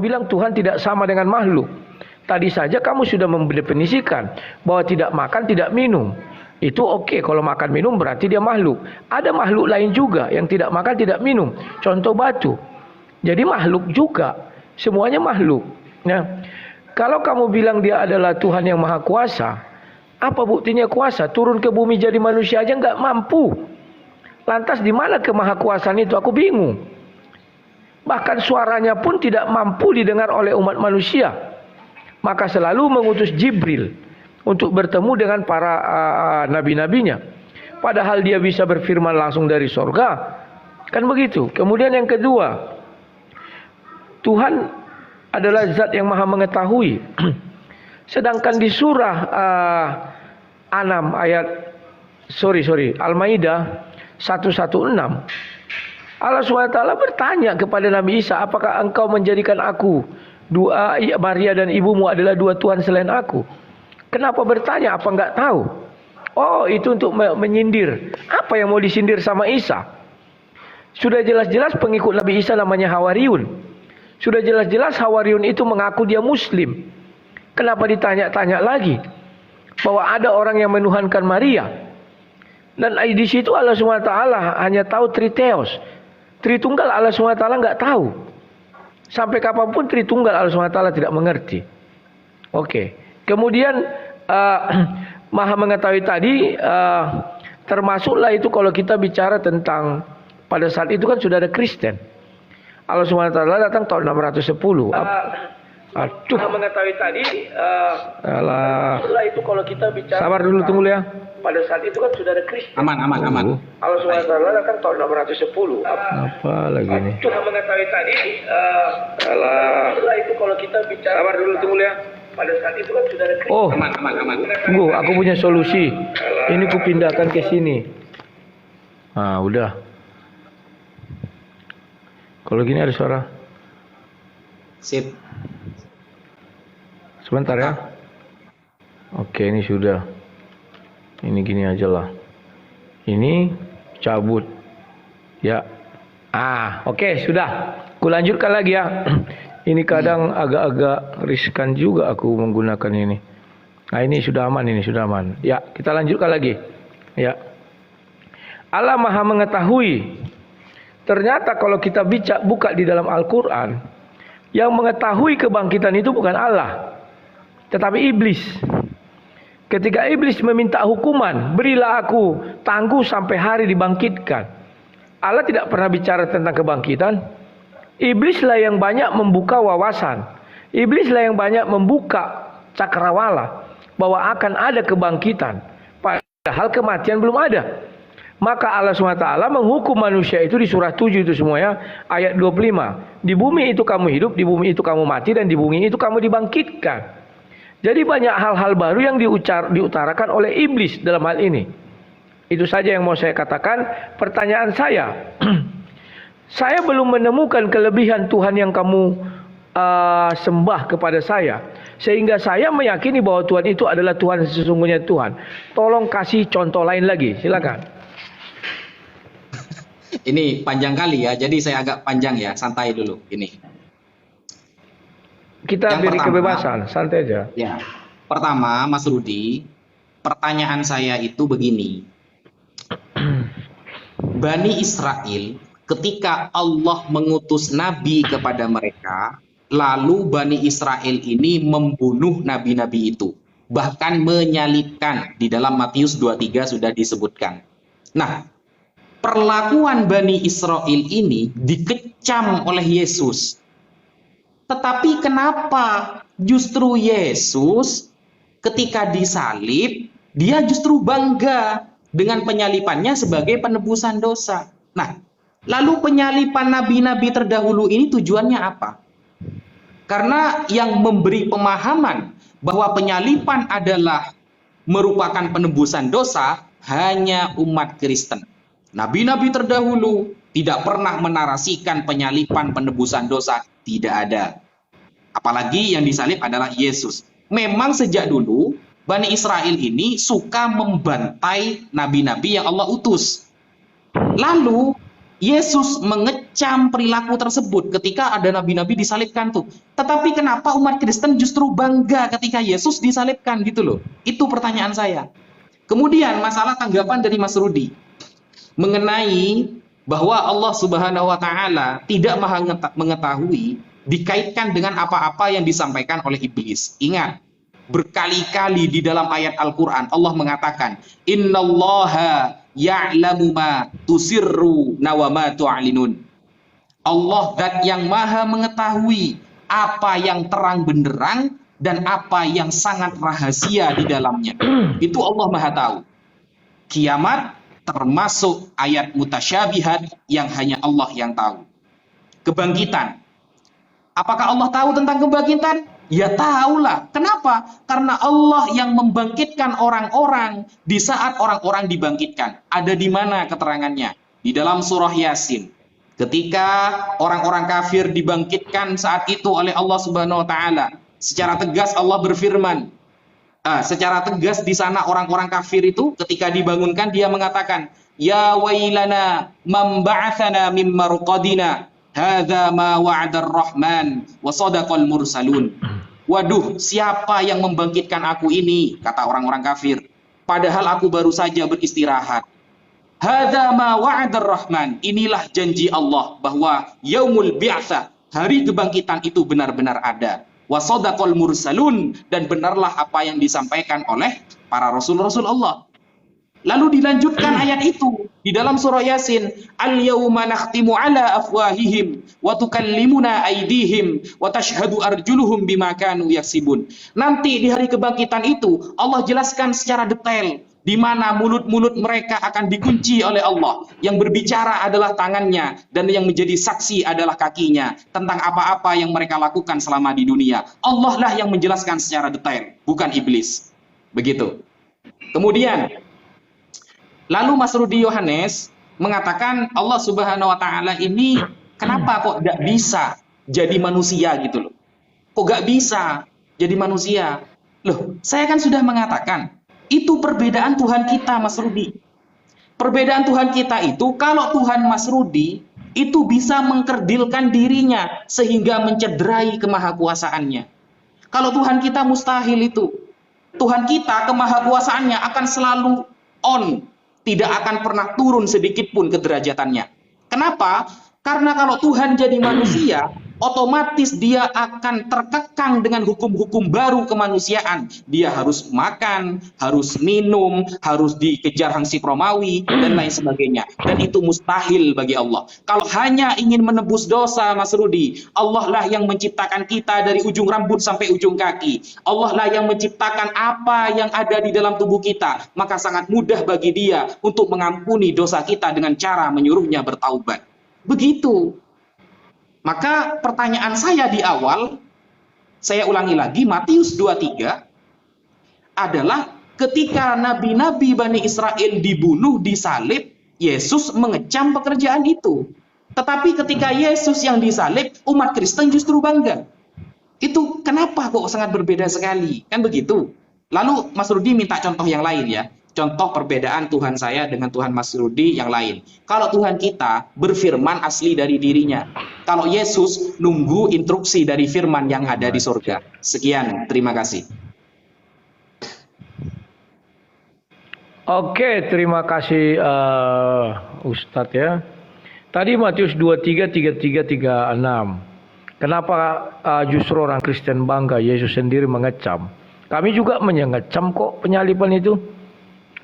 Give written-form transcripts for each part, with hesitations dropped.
bilang Tuhan tidak sama dengan makhluk. Tadi saja kamu sudah mendefinisikan bahwa tidak makan, tidak minum. Itu oke, kalau makan minum berarti dia makhluk. Ada makhluk lain juga yang tidak makan, tidak minum. Contoh batu. Jadi makhluk juga. Semuanya makhluk. Nah, kalau kamu bilang dia adalah Tuhan yang maha kuasa, apa buktinya kuasa? Turun ke bumi jadi manusia aja nggak mampu. Lantas di mana kemahakuasaan itu? Aku bingung. Bahkan suaranya pun tidak mampu didengar oleh umat manusia. Maka selalu mengutus Jibril untuk bertemu dengan para nabi-nabinya. Padahal dia bisa berfirman langsung dari sorga. Kan begitu. Kemudian yang kedua, Tuhan adalah zat yang maha mengetahui. Sedangkan di surah Al-Maidah 116, Allah SWT bertanya kepada Nabi Isa, apakah engkau menjadikan aku, Maria dan ibumu adalah dua Tuhan selain aku? Kenapa bertanya? Apa enggak tahu? Oh, itu untuk menyindir. Apa yang mau disindir sama Isa? Sudah jelas-jelas pengikut Nabi Isa namanya Hawariyun. Sudah jelas-jelas Hawariyun itu mengaku dia Muslim. Kenapa ditanya-tanya lagi bahwa ada orang yang menuhankan Maria? Dan di situ Allah SWT hanya tahu Triteos. Tritunggal Allah SWT enggak tahu. Sampai kapanpun Tritunggal Allah SWT tidak mengerti. Oke. Kemudian maha mengetahui tadi termasuklah itu kalau kita bicara tentang pada saat itu kan sudah ada Kristen. Allah SWT datang tahun 610. Aduh. Maha mengetahui tadi termasuklah itu kalau kita bicara. Sabar dulu, tunggu ya. Pada saat itu kan sudah ada Kristen. Aman. Allah SWT datang tahun 610. Apa lagi nih? Maha mengetahui tadi termasuklah itu kalau kita bicara. Sabar dulu, tunggu ya. Pada saat itu kan sudah ada Kristen. Oh, Aman. tunggu, aku punya solusi. Ini ku pindahkan ke sini. Nah, udah. Kalau gini ada suara. Sip. Sebentar ya. Oke, ini sudah. Ini gini aja lah. Ini cabut. Ya. Oke, sudah. Ku lanjutkan lagi ya. Ini kadang agak-agak riskan juga aku menggunakan ini. Nah, ini sudah aman, Ya, kita lanjutkan lagi. Ya. Allah Maha mengetahui. Ternyata kalau kita buka di dalam Al-Quran, yang mengetahui kebangkitan itu bukan Allah, tetapi iblis. Ketika iblis meminta hukuman, berilah aku tangguh sampai hari dibangkitkan. Allah tidak pernah bicara tentang kebangkitan. Iblislah yang banyak membuka wawasan. Iblislah yang banyak membuka cakrawala bahwa akan ada kebangkitan. Padahal kematian belum ada. Maka Allah SWT menghukum manusia itu di surah 7 itu semuanya, ayat 25. Di bumi itu kamu hidup, di bumi itu kamu mati, dan di bumi itu kamu dibangkitkan. Jadi banyak hal-hal baru yang diutarakan oleh iblis dalam hal ini. Itu saja yang mau saya katakan. Pertanyaan saya, saya belum menemukan kelebihan Tuhan yang kamu sembah kepada saya, sehingga saya meyakini bahwa Tuhan itu adalah Tuhan sesungguhnya Tuhan. Tolong kasih contoh lain lagi, silakan. Ini panjang kali ya, jadi saya agak panjang ya, santai dulu. Ini. Kita beri kebebasan, santai aja. Ya, pertama, Mas Rudi, pertanyaan saya itu begini. Bani Israel, ketika Allah mengutus nabi kepada mereka, lalu Bani Israel ini membunuh nabi-nabi itu, bahkan menyalibkan. Di dalam Matius 23 sudah disebutkan. Nah, perlakuan Bani Israel ini dikecam oleh Yesus. Tetapi kenapa justru Yesus ketika disalib, dia justru bangga dengan penyalipannya sebagai penebusan dosa. Nah, lalu penyalipan nabi-nabi terdahulu ini tujuannya apa? Karena yang memberi pemahaman bahwa penyalipan adalah merupakan penebusan dosa hanya umat Kristen. Nabi-nabi terdahulu tidak pernah menarasikan penyalipan penebusan dosa, tidak ada. Apalagi yang disalib adalah Yesus. Memang sejak dulu Bani Israel ini suka membantai nabi-nabi yang Allah utus. Lalu Yesus mengecam perilaku tersebut ketika ada nabi-nabi disalibkan tuh. Tetapi kenapa umat Kristen justru bangga ketika Yesus disalibkan gitu loh? Itu pertanyaan saya. Kemudian masalah tanggapan dari Mas Rudi mengenai bahwa Allah Subhanahu wa taala tidak maha mengetahui dikaitkan dengan apa-apa yang disampaikan oleh iblis. Ingat, berkali-kali di dalam ayat Al-Qur'an Allah mengatakan, "Innallaha ya'lamu ma tusirru wa ma tu'linun." Allah zat yang maha mengetahui apa yang terang benderang dan apa yang sangat rahasia di dalamnya. Itu Allah maha tahu. Kiamat termasuk ayat mutasyabihat yang hanya Allah yang tahu. Kebangkitan. Apakah Allah tahu tentang kebangkitan? Ya tahulah. Kenapa? Karena Allah yang membangkitkan orang-orang di saat orang-orang dibangkitkan. Ada di mana keterangannya? Di dalam surah Yasin. Ketika orang-orang kafir dibangkitkan saat itu oleh Allah Subhanahu wa taala, secara tegas Allah berfirman. Secara tegas di sana orang-orang kafir itu ketika dibangunkan dia mengatakan, "Ya wailana man ba'atsana mim marqadina, hadza ma wa'adar rahman wa sadaqal mursalun." Waduh, siapa yang membangkitkan aku ini? Kata orang-orang kafir. Padahal aku baru saja beristirahat. Hadza ma wa'adar rahman. Inilah janji Allah bahwa yaumul bi'tsah, hari kebangkitan itu benar-benar ada. Wa sadaqal mursalun, dan benarlah apa yang disampaikan oleh para rasul-rasul Allah. Lalu dilanjutkan ayat itu di dalam surah Yasin, "Al-yauma nakhtimu ala afwahihim wa tukallimuna aydihim wa tashhadu arjuluhum bima kanu yaksibun." Nanti di hari kebangkitan itu Allah jelaskan secara detail di mana mulut-mulut mereka akan dikunci oleh Allah. Yang berbicara adalah tangannya dan yang menjadi saksi adalah kakinya tentang apa-apa yang mereka lakukan selama di dunia. Allah lah yang menjelaskan secara detail, bukan iblis. Begitu. Kemudian lalu Mas Rudi Yohanes mengatakan Allah Subhanahu wa taala ini kenapa kok tidak bisa jadi manusia gitu loh. Kok gak bisa jadi manusia? Loh, saya kan sudah mengatakan itu perbedaan Tuhan kita, Mas Rudi. Perbedaan Tuhan kita itu, kalau Tuhan Mas Rudi itu bisa mengkerdilkan dirinya sehingga mencederai kemahakuasaannya. Kalau Tuhan kita mustahil itu. Tuhan kita kemahakuasaannya akan selalu on, tidak akan pernah turun sedikit pun kederajatannya. Kenapa? Karena kalau Tuhan jadi manusia, otomatis dia akan terkekang dengan hukum-hukum baru kemanusiaan. Dia harus makan, harus minum, harus dikejar hansip Romawi, dan lain sebagainya. Dan itu mustahil bagi Allah. Kalau hanya ingin menebus dosa, Mas Rudi, Allah lah yang menciptakan kita dari ujung rambut sampai ujung kaki. Allah lah yang menciptakan apa yang ada di dalam tubuh kita. Maka sangat mudah bagi dia untuk mengampuni dosa kita dengan cara menyuruhnya bertaubat. Begitu. Maka pertanyaan saya di awal, saya ulangi lagi, Matius 23 adalah ketika nabi-nabi Bani Israel dibunuh, disalib, Yesus mengecam pekerjaan itu. Tetapi ketika Yesus yang disalib, umat Kristen justru bangga. Itu kenapa kok sangat berbeda sekali? Kan begitu. Lalu Mas Rudi minta contoh yang lain ya. Contoh perbedaan Tuhan saya dengan Tuhan Mas Rudi yang lain. Kalau Tuhan kita berfirman asli dari dirinya. Kalau Yesus nunggu instruksi dari firman yang ada di surga. Sekian, terima kasih. Oke, terima kasih Ustadz ya. Tadi Matius 23, 33, 36. Kenapa justru orang Kristen bangga Yesus sendiri mengecam? Kami juga mengecam kok penyaliban itu.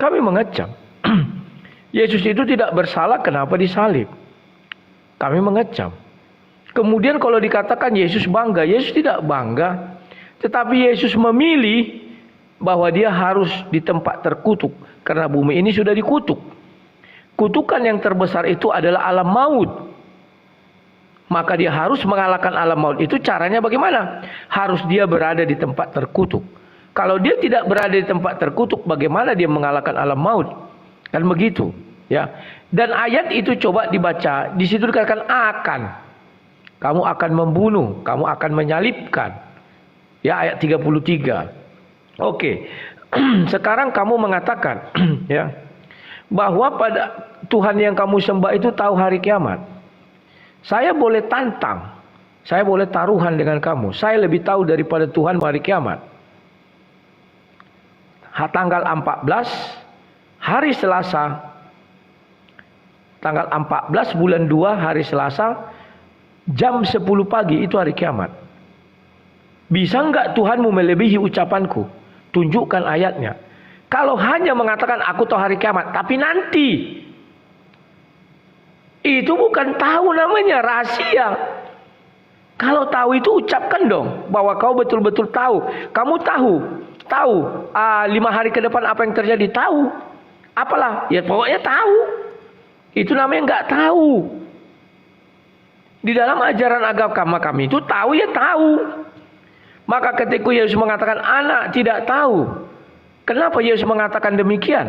Kami mengecam. Yesus itu tidak bersalah, kenapa disalib? Kami mengecam. Kemudian kalau dikatakan Yesus bangga, Yesus tidak bangga. Tetapi Yesus memilih bahwa dia harus di tempat terkutuk. Karena bumi ini sudah dikutuk. Kutukan yang terbesar itu adalah alam maut. Maka dia harus mengalahkan alam maut. Itu caranya bagaimana? Harus dia berada di tempat terkutuk. Kalau dia tidak berada di tempat terkutuk, bagaimana dia mengalahkan alam maut? Kan begitu, ya. Dan ayat itu coba dibaca, di situ dikatakan akan. Kamu akan membunuh, kamu akan menyalibkan. Ya, ayat 33. Oke. Sekarang kamu mengatakan, ya. bahwa pada Tuhan yang kamu sembah itu tahu hari kiamat. Saya boleh tantang, saya boleh taruhan dengan kamu. Saya lebih tahu daripada Tuhan hari kiamat. Tanggal 14 hari Selasa, tanggal 14 bulan 2 hari Selasa, jam 10 pagi itu hari kiamat. Bisa enggak Tuhanmu melebihi ucapanku? Tunjukkan ayatnya. Kalau hanya mengatakan aku tahu hari kiamat, tapi nanti, itu bukan tahu namanya, rahasia. Kalau tahu itu ucapkan dong, bahwa kau betul-betul tahu. Kamu tahu 5 hari ke depan apa yang terjadi, tahu. Apalah, ya pokoknya tahu. Itu namanya nggak tahu. Di dalam ajaran agama kami itu tahu ya tahu. Maka ketika Yesus mengatakan anak tidak tahu, kenapa Yesus mengatakan demikian?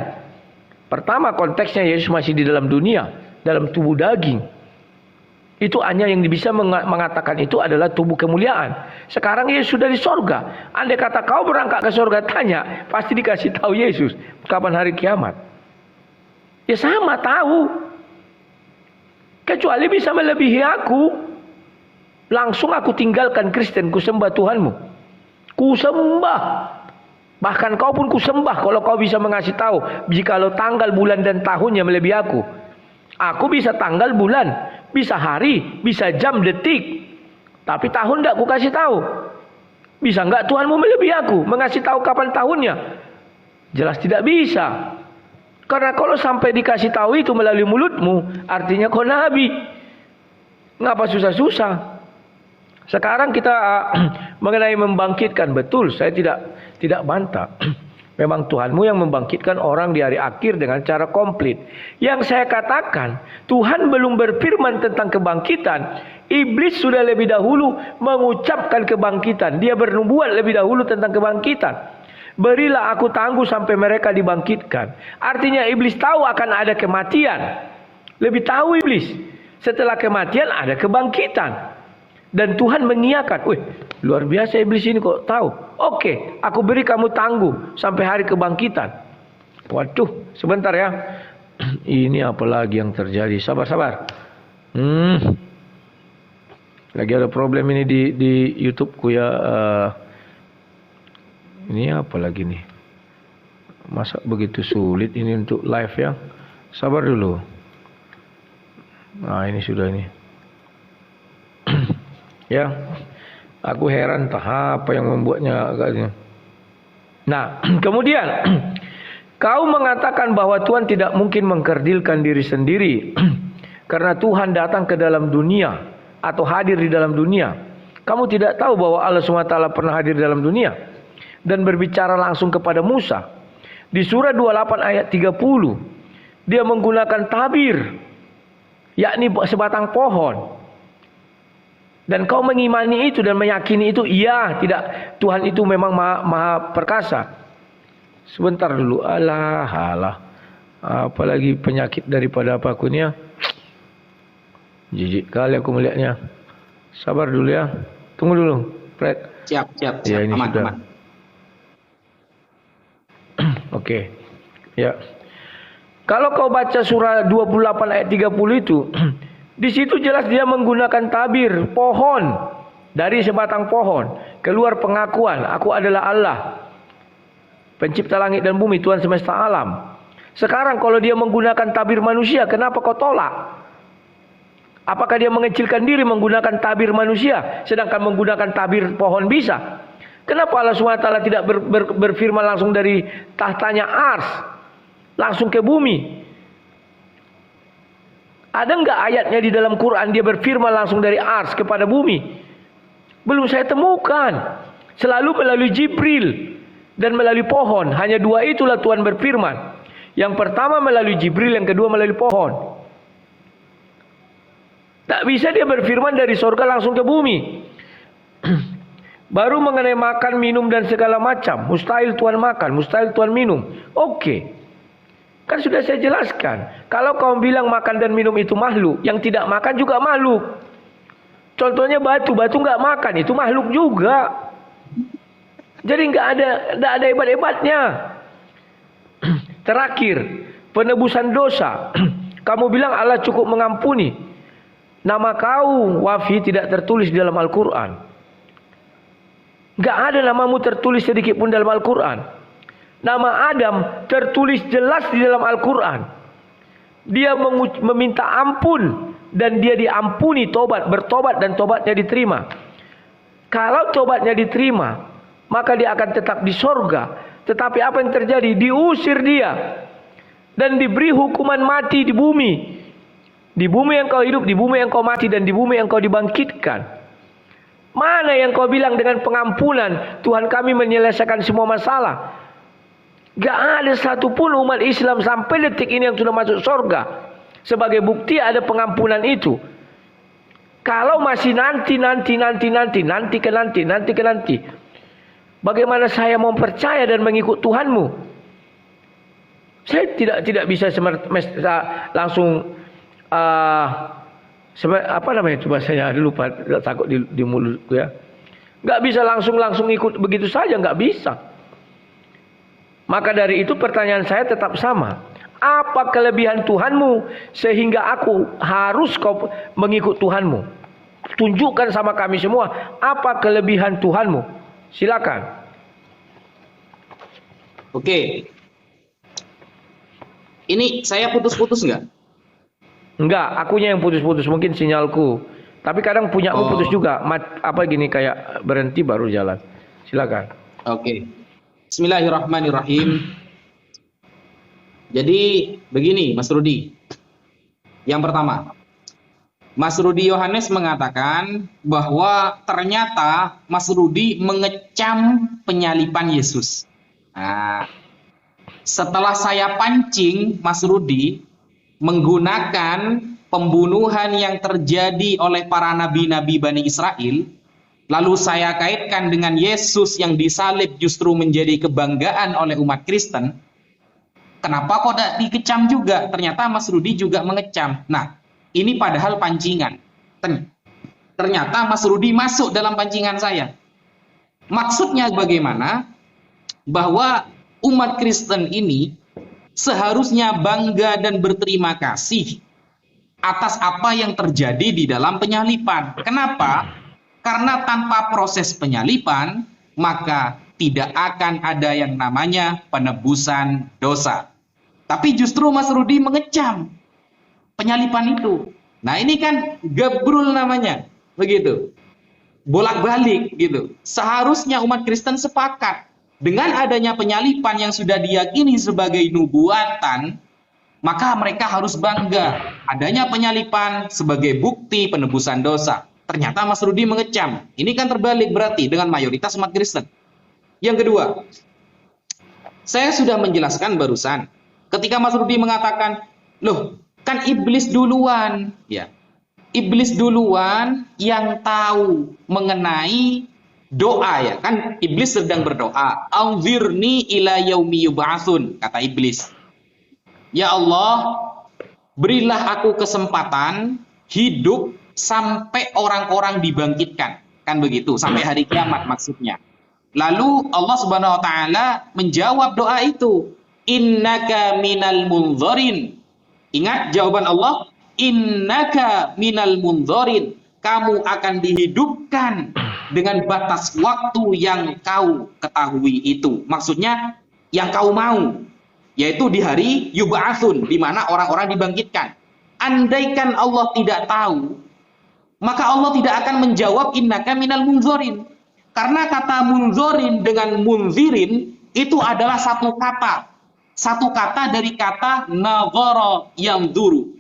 Pertama, konteksnya Yesus masih di dalam dunia, dalam tubuh daging. Itu hanya yang bisa mengatakan itu adalah tubuh kemuliaan. Sekarang Yesus sudah di sorga. Andai kata kau berangkat ke sorga, tanya, pasti dikasih tahu Yesus kapan hari kiamat. Ya sama tahu. Kecuali bisa melebihi aku. Langsung aku tinggalkan Kristen, ku sembah Tuhanmu. Ku sembah. Bahkan kau pun ku sembah kalau kau bisa mengasih tahu. Jikalau tanggal, bulan dan tahunnya melebihi aku. Aku bisa tanggal, bulan, bisa hari, bisa jam, detik. Tapi tahun tidak ku kasih tahu. Bisa enggak Tuhanmu melebihi aku? Mengasih tahu kapan tahunnya? Jelas tidak bisa. Karena kalau sampai dikasih tahu itu melalui mulutmu, artinya kau nabi. Ngapa susah-susah? Sekarang kita mengenai membangkitkan, betul, saya tidak bantah. Memang Tuhanmu yang membangkitkan orang di hari akhir dengan cara komplit. Yang saya katakan, Tuhan belum berfirman tentang kebangkitan. Iblis sudah lebih dahulu mengucapkan kebangkitan. Dia bernubuat lebih dahulu tentang kebangkitan. Berilah aku tangguh sampai mereka dibangkitkan. Artinya iblis tahu akan ada kematian. Lebih tahu iblis. Setelah kematian ada kebangkitan. Dan Tuhan mengiyakan. Wih, luar biasa iblis ini kok tahu. Oke, aku beri kamu tangguh sampai hari kebangkitan. Waduh, sebentar ya. Ini apa lagi yang terjadi? Sabar. Lagi ada problem ini di YouTube-ku ya. Ini apa lagi nih? Masa begitu sulit ini untuk live ya? Sabar dulu. Nah, ini sudah ini. Ya, aku heran apa yang membuatnya agaknya. Nah, kemudian kau mengatakan bahwa Tuhan tidak mungkin mengkerdilkan diri sendiri karena Tuhan datang ke dalam dunia atau hadir di dalam dunia. Kamu tidak tahu bahwa Allah SWT pernah hadir di dalam dunia dan berbicara langsung kepada Musa. Di surah 28 ayat 30, dia menggunakan tabir, yakni sebatang pohon. Dan kau mengimani itu dan meyakini itu, iya, tidak, Tuhan itu memang maha perkasa. Sebentar dulu, alah, apalagi penyakit daripada apa aku ni ya. Jijik kali aku melihatnya. Sabar dulu ya, tunggu dulu, Fred. Siap. Ya, ini aman, sudah. aman. Oke, ya. Kalau kau baca surah 28 ayat 30 itu, di situ jelas dia menggunakan tabir pohon, dari sebatang pohon keluar pengakuan, aku adalah Allah, pencipta langit dan bumi, Tuhan semesta alam. Sekarang kalau dia menggunakan tabir manusia, kenapa kau tolak? Apakah dia mengecilkan diri menggunakan tabir manusia, sedangkan menggunakan tabir pohon bisa? Kenapa Allah SWT tidak berfirman langsung dari tahtanya ars, langsung ke bumi? Ada enggak ayatnya di dalam Quran dia berfirman langsung dari ars kepada bumi? Belum saya temukan. Selalu melalui Jibril dan melalui pohon. Hanya dua itulah Tuhan berfirman. Yang pertama melalui Jibril, yang kedua melalui pohon. Tak bisa dia berfirman dari surga langsung ke bumi. Baru mengenai makan, minum dan segala macam. Mustahil Tuhan makan, mustahil Tuhan minum. Oke. Kan sudah saya jelaskan. Kalau kau bilang makan dan minum itu makhluk, yang tidak makan juga makhluk. Contohnya batu nggak makan, itu makhluk juga. Jadi nggak ada hebat-hebatnya. Terakhir, penebusan dosa. Kamu bilang Allah cukup mengampuni. Nama kau, Wafi, tidak tertulis di dalam Al-Quran. Gak ada namamu tertulis sedikit pun dalam Al-Quran. Nama Adam tertulis jelas di dalam Al-Quran. Dia meminta ampun dan dia diampuni, bertobat dan tobatnya diterima. Kalau tobatnya diterima, maka dia akan tetap di sorga. Tetapi apa yang terjadi? Diusir dia dan diberi hukuman mati di bumi. Di bumi yang kau hidup, di bumi yang kau mati, dan di bumi yang kau dibangkitkan. Mana yang kau bilang dengan pengampunan Tuhan kami menyelesaikan semua masalah? Gak ada satupun umat Islam sampai detik ini yang sudah masuk sorga. Sebagai bukti ada pengampunan itu. Kalau masih nanti, bagaimana saya mau percaya dan mengikut Tuhanmu? Saya tidak bisa langsung apa namanya? Coba saya lupa, takut di mulutku ya. Gak bisa langsung ikut begitu saja, gak bisa. Maka dari itu pertanyaan saya tetap sama. Apa kelebihan Tuhanmu sehingga aku harus kau mengikut Tuhanmu? Tunjukkan sama kami semua apa kelebihan Tuhanmu. Silakan. Oke. Ini saya putus-putus nggak? Enggak, akunya yang putus-putus, mungkin sinyalku. Tapi kadang punyamu putus juga. Apa gini kayak berhenti baru jalan. Silakan. Oke. Bismillahirrahmanirrahim. Jadi begini, Mas Rudi. Yang pertama, Mas Rudi Yohanes mengatakan bahwa ternyata Mas Rudi mengecam penyaliban Yesus. Nah, setelah saya pancing Mas Rudi menggunakan pembunuhan yang terjadi oleh para nabi-nabi Bani Israel, lalu saya kaitkan dengan Yesus yang disalib justru menjadi kebanggaan oleh umat Kristen. Kenapa kok tidak dikecam juga? Ternyata Mas Rudi juga mengecam. Nah, ini padahal pancingan. Ternyata Mas Rudi masuk dalam pancingan saya. Maksudnya bagaimana? Bahwa umat Kristen ini seharusnya bangga dan berterima kasih atas apa yang terjadi di dalam penyaliban. Kenapa? Karena tanpa proses penyaliban, maka tidak akan ada yang namanya penebusan dosa. Tapi justru Mas Rudi mengecam penyaliban itu. Nah, ini kan gabrul namanya, begitu. Bolak-balik gitu. Seharusnya umat Kristen sepakat dengan adanya penyaliban yang sudah diyakini sebagai nubuatan, maka mereka harus bangga adanya penyaliban sebagai bukti penebusan dosa. Ternyata Mas Rudi mengecam. Ini kan terbalik berarti dengan mayoritas umat Kristen. Yang kedua, saya sudah menjelaskan barusan. Ketika Mas Rudi mengatakan, loh, kan iblis duluan, ya. Iblis duluan yang tahu mengenai doa, ya. Kan iblis sedang berdoa. Anzirni ila yaumi yub'atsun, kata iblis. Ya Allah, berilah aku kesempatan hidup sampai orang-orang dibangkitkan. Kan begitu, sampai hari kiamat maksudnya. Lalu Allah Subhanahu wa taala menjawab doa itu. Innaka minal munzorin. Ingat jawaban Allah, innaka minal munzorin. Kamu akan dihidupkan dengan batas waktu yang kau ketahui itu. Maksudnya yang kau mau, yaitu di hari yub'atsun, di mana orang-orang dibangkitkan. Andaikan Allah tidak tahu, maka Allah tidak akan menjawab innaka minal munzorin. Karena kata munzorin dengan munzirin itu adalah satu kata. Satu kata dari kata nazara yanzuru.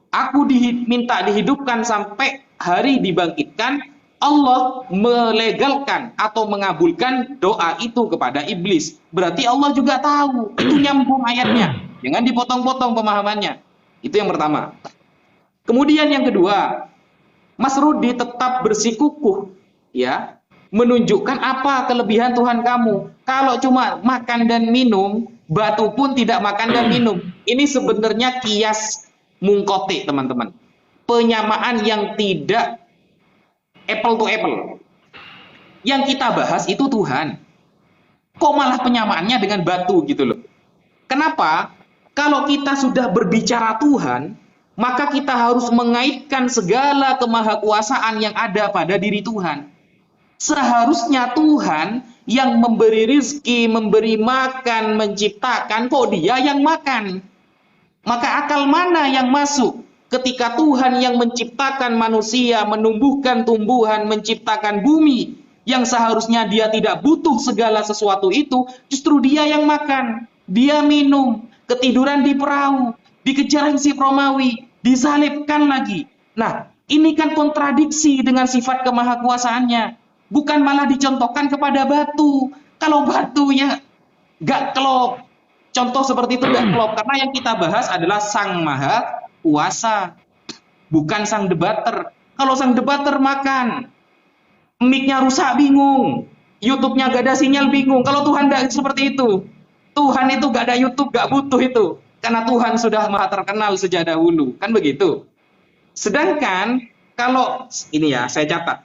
Aku minta dihidupkan sampai hari dibangkitkan. Allah melegalkan atau mengabulkan doa itu kepada iblis. Berarti Allah juga tahu. Itu nyambung ayatnya. Jangan dipotong-potong pemahamannya. Itu yang pertama. Kemudian yang kedua, Mas Rudi tetap bersikukuh, ya, menunjukkan apa kelebihan Tuhan kamu. Kalau cuma makan dan minum, batu pun tidak makan dan minum. Ini sebenarnya kias mungkote, teman-teman. Penyamaan yang tidak apple to apple. Yang kita bahas itu Tuhan. Kok malah penyamaannya dengan batu gitu loh. Kenapa? Kalau kita sudah berbicara Tuhan, maka kita harus mengaitkan segala kemahakuasaan yang ada pada diri Tuhan. Seharusnya Tuhan yang memberi rizki, memberi makan, menciptakan, kok dia yang makan? Maka akal mana yang masuk ketika Tuhan yang menciptakan manusia, menumbuhkan tumbuhan, menciptakan bumi, yang seharusnya dia tidak butuh segala sesuatu itu, justru dia yang makan, dia minum, ketiduran di perahu, dikejar si Romawi, disalibkan lagi. Nah, ini kan kontradiksi dengan sifat kemahakuasaannya. Bukan malah dicontohkan kepada batu. Kalau batu ya gak klop. Contoh seperti itu gak klop. Karena yang kita bahas adalah Sang Maha Kuasa. Bukan sang debater. Kalau sang debater makan, mic-nya rusak bingung. YouTube-nya gak ada sinyal bingung. Kalau Tuhan gak seperti itu. Tuhan itu gak ada YouTube, gak butuh itu. Karena Tuhan sudah maha terkenal sejak dahulu. Kan begitu. Sedangkan kalau, ini ya saya catat.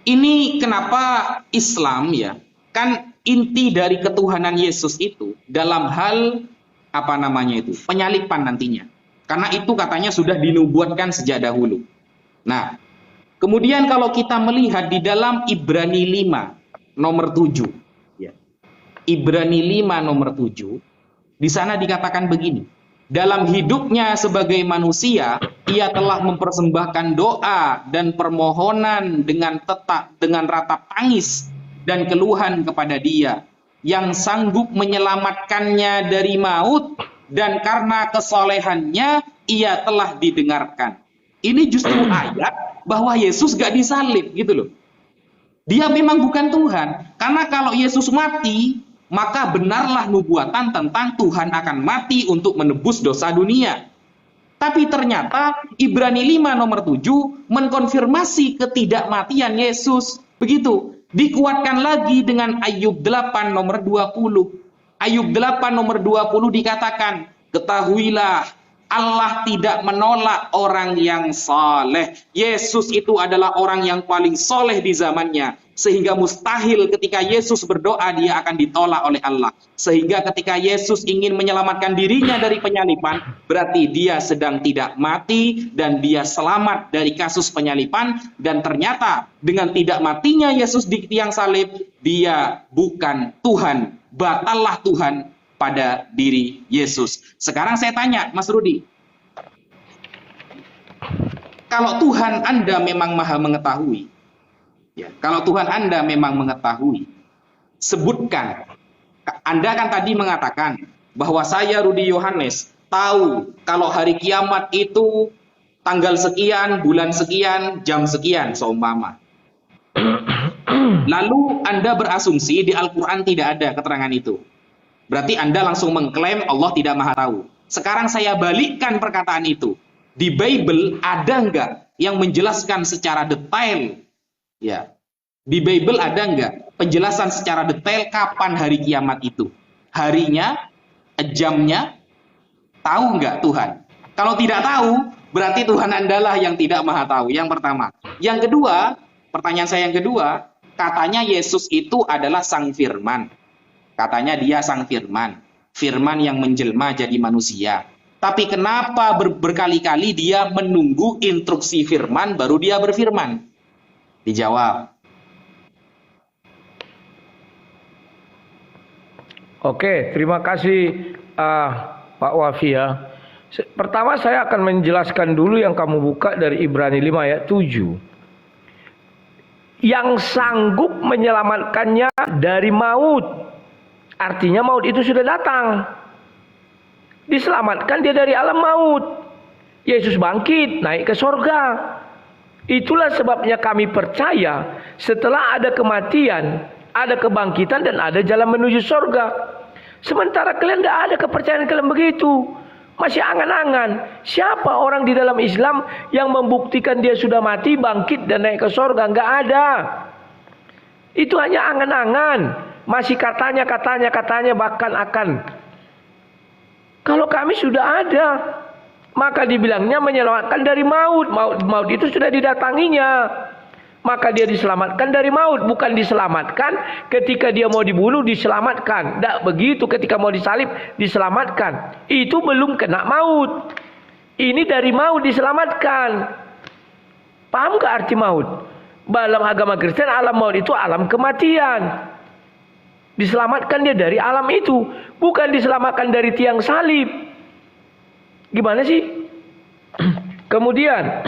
Ini kenapa Islam ya, kan inti dari ketuhanan Yesus itu dalam hal apa namanya itu, penyalipan nantinya. Karena itu katanya sudah dinubuatkan sejak dahulu. Nah, kemudian kalau kita melihat di dalam Ibrani 5 nomor 7 ya. Ibrani 5 nomor 7, di sana dikatakan begini. Dalam hidupnya sebagai manusia, ia telah mempersembahkan doa dan permohonan dengan ratap tangis dan keluhan kepada Dia yang sanggup menyelamatkannya dari maut, dan karena kesolehannya ia telah didengarkan. Ini justru ayat bahwa Yesus gak disalib gitu loh. Dia memang bukan Tuhan. Karena kalau Yesus mati, maka benarlah nubuatan tentang Tuhan akan mati untuk menebus dosa dunia. Tapi ternyata Ibrani 5 nomor 7 mengkonfirmasi ketidakmatian Yesus. Begitu. Dikuatkan lagi dengan Ayub 8 nomor 20. Ayub 8 nomor 20 dikatakan, ketahuilah Allah tidak menolak orang yang saleh. Yesus itu adalah orang yang paling soleh di zamannya. Sehingga mustahil ketika Yesus berdoa dia akan ditolak oleh Allah. Sehingga ketika Yesus ingin menyelamatkan dirinya dari penyalipan, berarti dia sedang tidak mati dan dia selamat dari kasus penyalipan. Dan ternyata dengan tidak matinya Yesus di tiang salib, dia bukan Tuhan. Batallah Tuhan pada diri Yesus. Sekarang saya tanya, Mas Rudi, kalau Tuhan Anda memang maha mengetahui, ya, kalau Tuhan Anda memang mengetahui, sebutkan. Anda kan tadi mengatakan bahwa saya Rudi Yohanes tahu kalau hari kiamat itu tanggal sekian, bulan sekian, jam sekian, seumpama. Lalu Anda berasumsi di Al-Quran tidak ada keterangan itu. Berarti Anda langsung mengklaim Allah tidak maha tahu. Sekarang saya balikkan perkataan itu. Di Bible ada nggak yang menjelaskan secara detail? Ya, di Bible ada nggak penjelasan secara detail kapan hari kiamat itu? Harinya, jamnya, tahu nggak Tuhan? Kalau tidak tahu, berarti Tuhan Anda lah yang tidak maha tahu. Yang pertama. Yang kedua, pertanyaan saya yang kedua, katanya Yesus itu adalah Sang Firman. Katanya dia Sang Firman. Firman yang menjelma jadi manusia. Tapi kenapa berkali-kali dia menunggu instruksi firman baru dia berfirman? Dijawab. Oke, terima kasih Pak Wafi ya. Pertama saya akan menjelaskan dulu yang kamu buka dari Ibrani 5 ayat 7. Yang sanggup menyelamatkannya dari maut. Artinya maut itu sudah datang. Diselamatkan dia dari alam maut. Yesus bangkit, naik ke sorga. Itulah sebabnya kami percaya setelah ada kematian, ada kebangkitan dan ada jalan menuju sorga. Sementara kalian tidak ada kepercayaan kalian begitu. Masih angan-angan. Siapa orang di dalam Islam yang membuktikan dia sudah mati, bangkit dan naik ke sorga? Enggak ada. Itu hanya angan-angan. Masih katanya bahkan akan. Kalau kami sudah ada, maka dibilangnya menyelamatkan dari maut. Maut itu sudah didatanginya. maka dia diselamatkan dari maut. Bukan diselamatkan ketika dia mau dibunuh, diselamatkan. Tidak begitu, ketika mau disalib, diselamatkan. Itu belum kena maut. Ini dari maut diselamatkan. Paham gak arti maut? Dalam agama Kristen, alam maut itu alam kematian. Diselamatkan dia dari alam itu. Bukan diselamatkan dari tiang salib. Gimana sih? Kemudian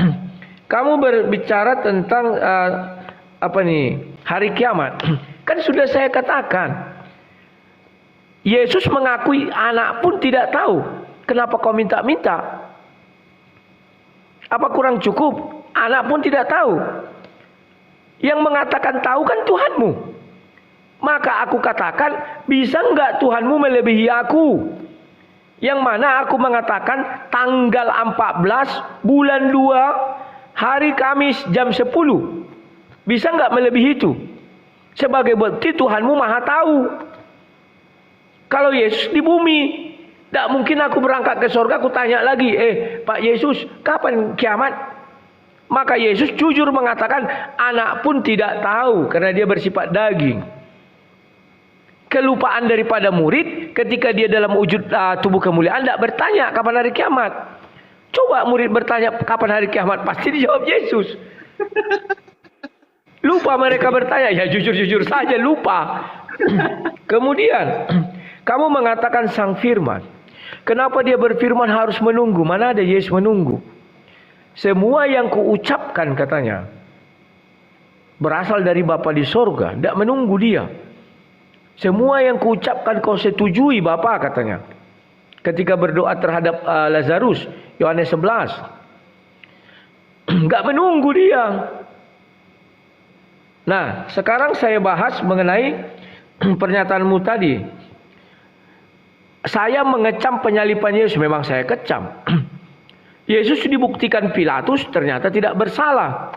kamu berbicara tentang hari kiamat. Kan sudah saya katakan, Yesus mengakui anak pun tidak tahu. Kenapa kau minta-minta? Apa kurang cukup? Anak pun tidak tahu. Yang mengatakan tahu kan Tuhanmu. Maka aku katakan, bisa enggak Tuhanmu melebihi aku? Yang mana aku mengatakan tanggal 14 bulan 2 hari Kamis jam 10. Bisa enggak melebihi itu? Sebagai bukti Tuhanmu maha tahu. Kalau Yesus di bumi, tidak mungkin aku berangkat ke surga, aku tanya lagi, Pak Yesus, kapan kiamat? Maka Yesus jujur mengatakan, anak pun tidak tahu, karena dia bersifat daging. Kelupaan daripada murid, ketika dia dalam wujud tubuh kemuliaan, tidak bertanya kapan hari kiamat. Coba murid bertanya kapan hari kiamat, pasti dijawab Yesus. Lupa mereka bertanya, ya jujur-jujur saja lupa. Kemudian, kamu mengatakan sang firman. Kenapa dia berfirman harus menunggu? Mana ada Yesus menunggu? Semua yang kuucapkan katanya berasal dari Bapa di sorga, tidak menunggu dia. Semua yang kuucapkan kau setujui Bapa katanya. Ketika berdoa terhadap Lazarus, Yohanes 11. Enggak menunggu dia. Nah, sekarang saya bahas mengenai pernyataanmu tadi. Saya mengecam penyalipan Yesus, memang saya kecam. Yesus dibuktikan Pilatus ternyata tidak bersalah.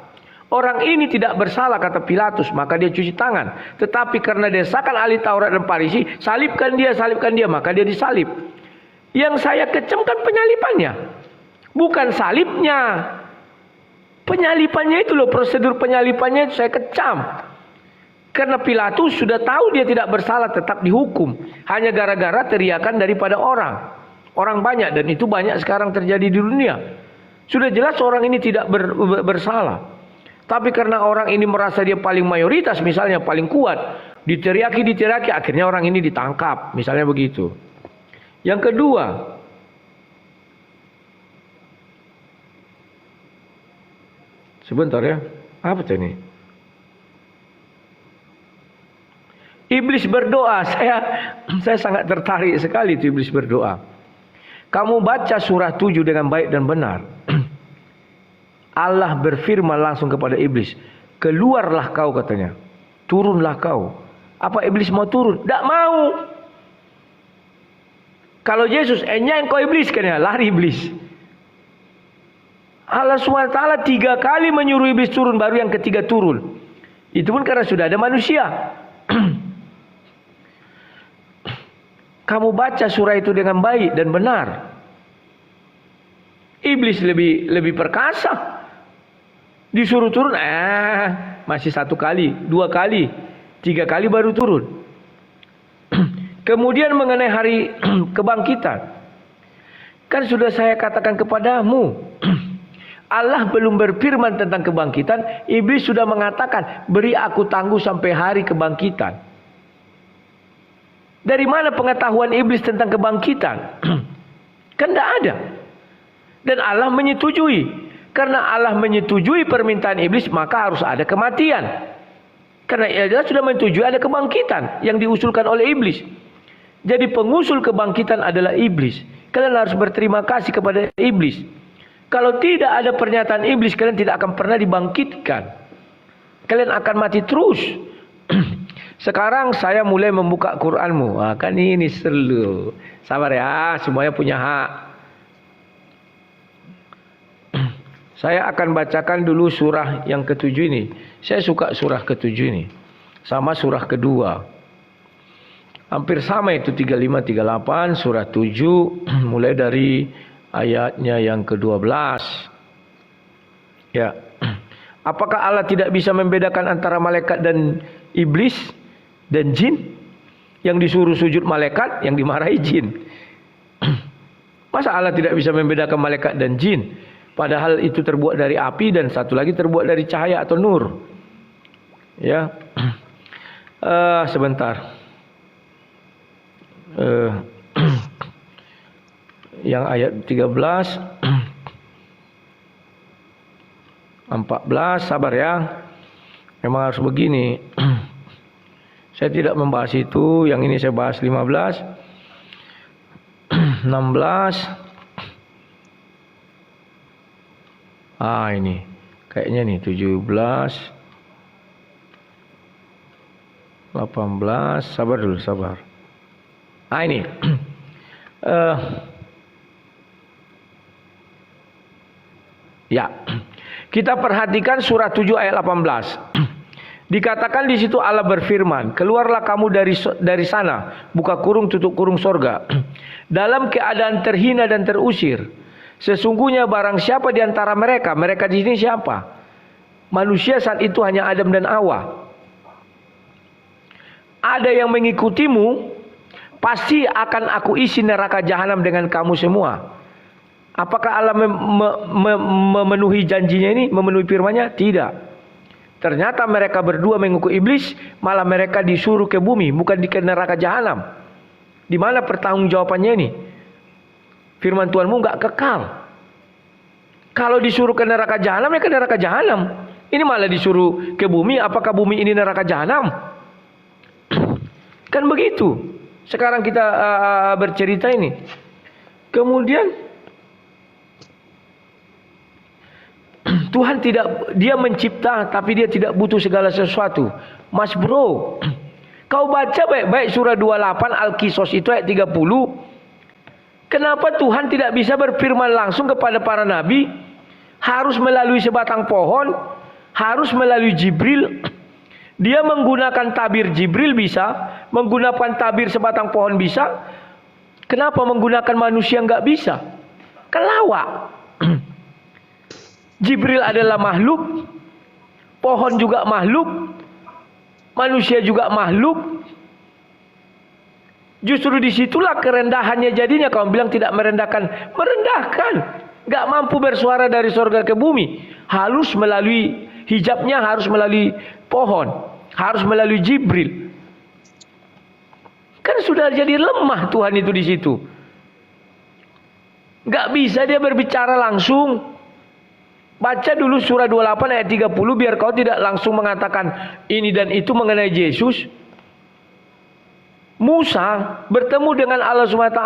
Orang ini tidak bersalah kata Pilatus, maka dia cuci tangan. Tetapi karena desakan ahli Taurat dan Farisi, salibkan dia, maka dia disalib. Yang saya kecam kan penyalipannya, bukan salibnya. Penyalipannya itu loh, prosedur penyalipannya itu saya kecam. Karena Pilatus sudah tahu dia tidak bersalah, tetap dihukum. Hanya gara-gara teriakan daripada orang. Orang banyak, dan itu banyak sekarang terjadi di dunia. Sudah jelas orang ini tidak bersalah. Tapi karena orang ini merasa dia paling mayoritas, misalnya paling kuat, diteriaki, akhirnya orang ini ditangkap, misalnya begitu. Yang kedua, sebentar ya, apa ini? Iblis berdoa. Saya sangat tertarik sekali itu iblis berdoa. Kamu baca surah 7 dengan baik dan benar. Allah berfirman langsung kepada iblis, keluarlah kau katanya, turunlah kau. Apa iblis mau turun? Tidak mau. Kalau Yesus, yang kau iblis kan ya, lari iblis. Allah SWT 3 kali menyuruh iblis turun, baru yang ketiga turun. Itu pun karena sudah ada manusia. Kamu baca surah itu dengan baik dan benar. Iblis lebih perkasa. Disuruh turun, masih 1 kali, 2 kali, 3 kali baru turun. Kemudian mengenai hari kebangkitan, kan sudah saya katakan kepadamu, Allah belum berfirman tentang kebangkitan, iblis sudah mengatakan, beri aku tangguh sampai hari kebangkitan. Dari mana pengetahuan iblis tentang kebangkitan? Kan tidak ada. Dan Allah menyetujui. Karena Allah menyetujui permintaan iblis, maka harus ada kematian. Karena Allah sudah menyetujui ada kebangkitan yang diusulkan oleh iblis. Jadi pengusul kebangkitan adalah iblis. Kalian harus berterima kasih kepada iblis. Kalau tidak ada pernyataan iblis, kalian tidak akan pernah dibangkitkan. Kalian akan mati terus. Sekarang saya mulai membuka Quranmu. Kan ini seru. Sabar ya, semuanya punya hak. Saya akan bacakan dulu surah yang ke-7 ini. Saya suka surah ke-7 ini. Sama surah kedua. Hampir sama itu 35, 38, surah 7. Mulai dari ayatnya yang ke-12. Ya. Apakah Allah tidak bisa membedakan antara malaikat dan iblis dan jin? Yang disuruh sujud malaikat, yang dimarahi jin. Masa Allah tidak bisa membedakan malaikat dan jin? Padahal itu terbuat dari api dan satu lagi terbuat dari cahaya atau nur. Ya, sebentar. Yang ayat 13, 14, sabar ya. Memang harus begini. Saya tidak membahas itu, yang ini saya bahas 15, 16. Ini kayaknya nih 17, 18, sabar dulu, sabar. Ini. Ya. Kita perhatikan surah 7 ayat 18. Dikatakan di situ Allah berfirman, keluarlah kamu dari sana, buka kurung tutup kurung sorga, dalam keadaan terhina dan terusir. Sesungguhnya barang siapa di antara mereka, mereka di sini siapa? Manusia saat itu hanya Adam dan Hawa. Ada yang mengikutimu, pasti akan aku isi neraka jahanam dengan kamu semua. Apakah Allah memenuhi janjinya ini, memenuhi firman-Nya? Tidak. Ternyata mereka berdua mengikut iblis, malah mereka disuruh ke bumi, bukan di neraka jahanam. Di mana pertanggungjawabannya ini? Firman Tuhanmu enggak kekal. Kalau disuruh ke neraka jahanam, ya ke neraka jahanam. Ini malah disuruh ke bumi, apakah bumi ini neraka jahanam? Kan begitu. Sekarang kita bercerita ini. Kemudian Tuhan dia mencipta, tapi dia tidak butuh segala sesuatu. Mas bro, kau baca baik-baik surah 28 Al-Qisas itu ayat 30. Kenapa Tuhan tidak bisa berfirman langsung kepada para nabi? Harus melalui sebatang pohon, harus melalui Jibril. Dia menggunakan tabir Jibril bisa, menggunakan tabir sebatang pohon bisa. Kenapa menggunakan manusia nggak bisa? Kan lawak. Jibril adalah makhluk, pohon juga makhluk, manusia juga makhluk. Justru disitulah kerendahannya jadinya. Kamu bilang tidak merendahkan, merendahkan. Gak mampu bersuara dari surga ke bumi. Harus melalui hijabnya, harus melalui pohon, harus melalui Jibril. Kan sudah jadi lemah Tuhan itu di situ. Gak bisa dia berbicara langsung. Baca dulu surah 28 ayat 30 biar kau tidak langsung mengatakan ini dan itu mengenai Yesus. Musa bertemu dengan Allah SWT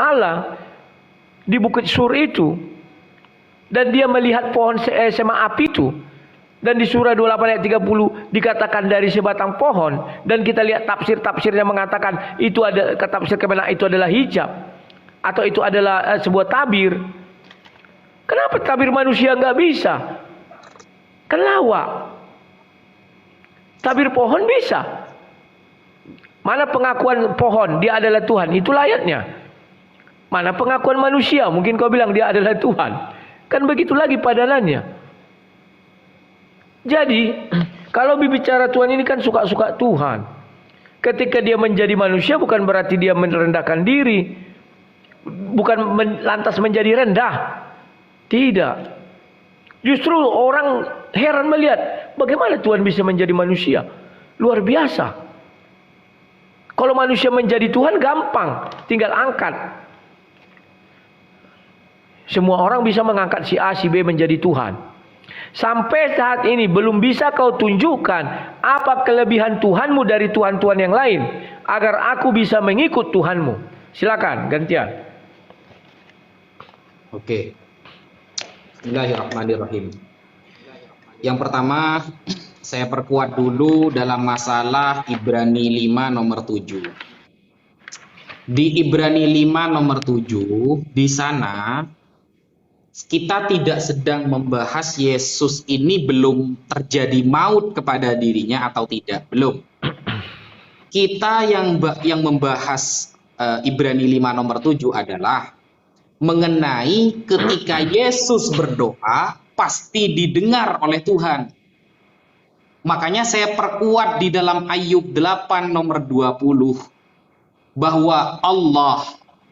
di Bukit Sur itu. Dan dia melihat pohon sema api itu. Dan di surah 28 ayat 30 dikatakan dari sebatang pohon. Dan kita lihat tafsir-tafsirnya mengatakan itu ada, tafsir kebenaran itu adalah hijab. Atau itu adalah sebuah tabir. Kenapa tabir manusia nggak bisa? Kan lawak. Tabir pohon bisa. Mana pengakuan pohon dia adalah Tuhan, itu ayatnya. Mana pengakuan manusia, mungkin kau bilang dia adalah Tuhan. Kan begitu lagi padanannya. Jadi kalau berbicara Tuhan ini kan suka-suka Tuhan. Ketika dia menjadi manusia bukan berarti dia merendahkan diri. Bukan lantas menjadi rendah. Tidak. Justru orang heran melihat bagaimana Tuhan bisa menjadi manusia. Luar biasa. Kalau manusia menjadi Tuhan gampang, tinggal angkat. Semua orang bisa mengangkat si A, si B menjadi Tuhan. Sampai saat ini belum bisa kau tunjukkan apa kelebihan Tuhanmu dari Tuhan-Tuhan yang lain agar aku bisa mengikut Tuhanmu. Silakan gantian. Oke. Bismillahirrahmanirrahim. Yang pertama, saya perkuat dulu dalam masalah Ibrani 5 nomor 7. Di Ibrani 5 nomor 7, di sana kita tidak sedang membahas Yesus ini belum terjadi maut kepada dirinya atau tidak, belum. Kita yang membahas Ibrani 5 nomor 7 adalah mengenai ketika Yesus berdoa pasti didengar oleh Tuhan. Makanya saya perkuat di dalam Ayub 8 nomor 20 bahwa Allah,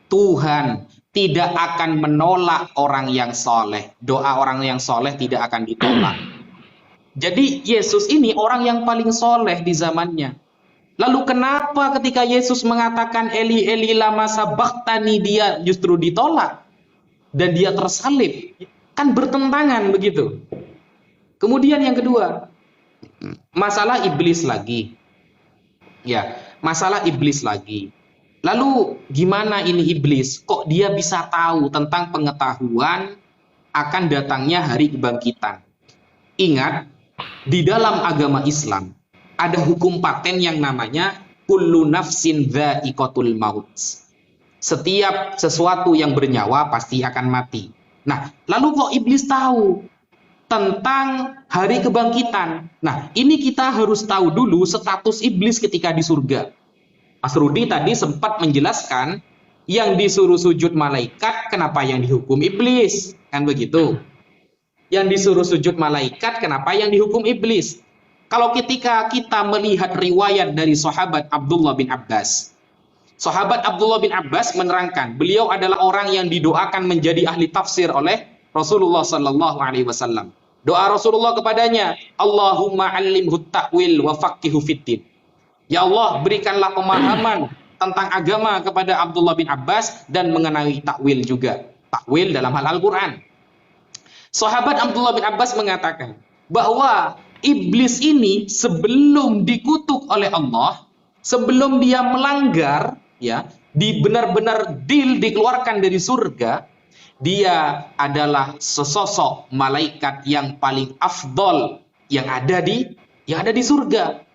Tuhan, tidak akan menolak orang yang soleh. Doa orang yang soleh tidak akan ditolak. Jadi Yesus ini orang yang paling soleh di zamannya. Lalu kenapa ketika Yesus mengatakan Eli Eli lama sabachthani dia justru ditolak dan dia tersalib? Kan bertentangan begitu. Kemudian yang kedua, masalah iblis lagi. Ya, masalah iblis lagi. Lalu gimana ini iblis? Kok dia bisa tahu tentang pengetahuan akan datangnya hari kebangkitan? Ingat, di dalam agama Islam ada hukum paten yang namanya kullu nafsin dha'iqatul maut. Setiap sesuatu yang bernyawa pasti akan mati. Nah, lalu kok iblis tahu tentang hari kebangkitan? Nah, ini kita harus tahu dulu status iblis ketika di surga. Mas Rudi tadi sempat menjelaskan yang disuruh sujud malaikat, kenapa yang dihukum iblis? Kan begitu. Yang disuruh sujud malaikat, kenapa yang dihukum iblis? Kalau ketika kita melihat riwayat dari sahabat Abdullah bin Abbas, sahabat Abdullah bin Abbas menerangkan, beliau adalah orang yang didoakan menjadi ahli tafsir oleh Rasulullah Sallallahu Alaihi Wasallam. Doa Rasulullah kepadanya, Allahumma alimhu ta'wil wa faqihu fiddin. Ya Allah, berikanlah pemahaman tentang agama kepada Abdullah bin Abbas dan mengenai takwil juga. Takwil dalam hal Al-Quran. Sahabat Abdullah bin Abbas mengatakan bahwa iblis ini sebelum dikutuk oleh Allah, sebelum dia melanggar, ya, benar-benar dikeluarkan dari surga, dia adalah sesosok malaikat yang paling afdol yang ada di surga.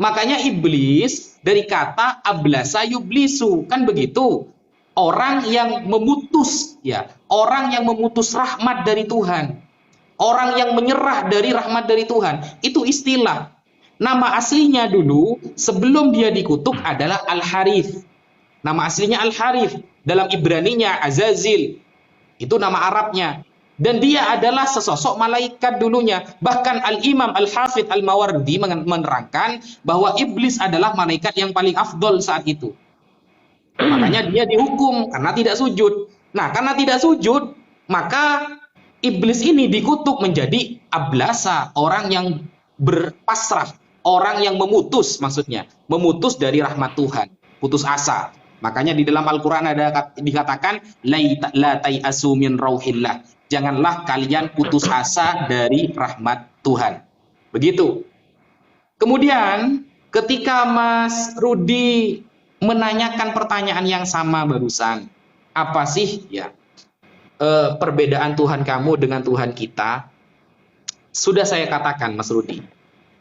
Makanya iblis dari kata ablasa yublisu, kan begitu. Orang yang memutus, ya, orang yang memutus rahmat dari Tuhan. Orang yang menyerah dari rahmat dari Tuhan. Itu istilah. Nama aslinya dulu sebelum dia dikutuk adalah Al-Harith. Nama aslinya Al-Harith. Dalam Ibraninya Azazil. Itu nama Arabnya. Dan dia adalah sesosok malaikat dulunya. Bahkan Al-Imam Al-Hafidh Al-Mawardi menerangkan bahwa iblis adalah malaikat yang paling afdol saat itu. Makanya dia dihukum karena tidak sujud. Nah, karena tidak sujud, maka iblis ini dikutuk menjadi ablasa, orang yang berpasrah, orang yang memutus, maksudnya memutus dari rahmat Tuhan, putus asa. Makanya di dalam Al-Quran ada dikatakan la tai'asu min rauhillah, janganlah kalian putus asa dari rahmat Tuhan. Begitu. Kemudian ketika Mas Rudi menanyakan pertanyaan yang sama barusan, apa sih ya perbedaan Tuhan kamu dengan Tuhan kita? Sudah saya katakan, Mas Rudi,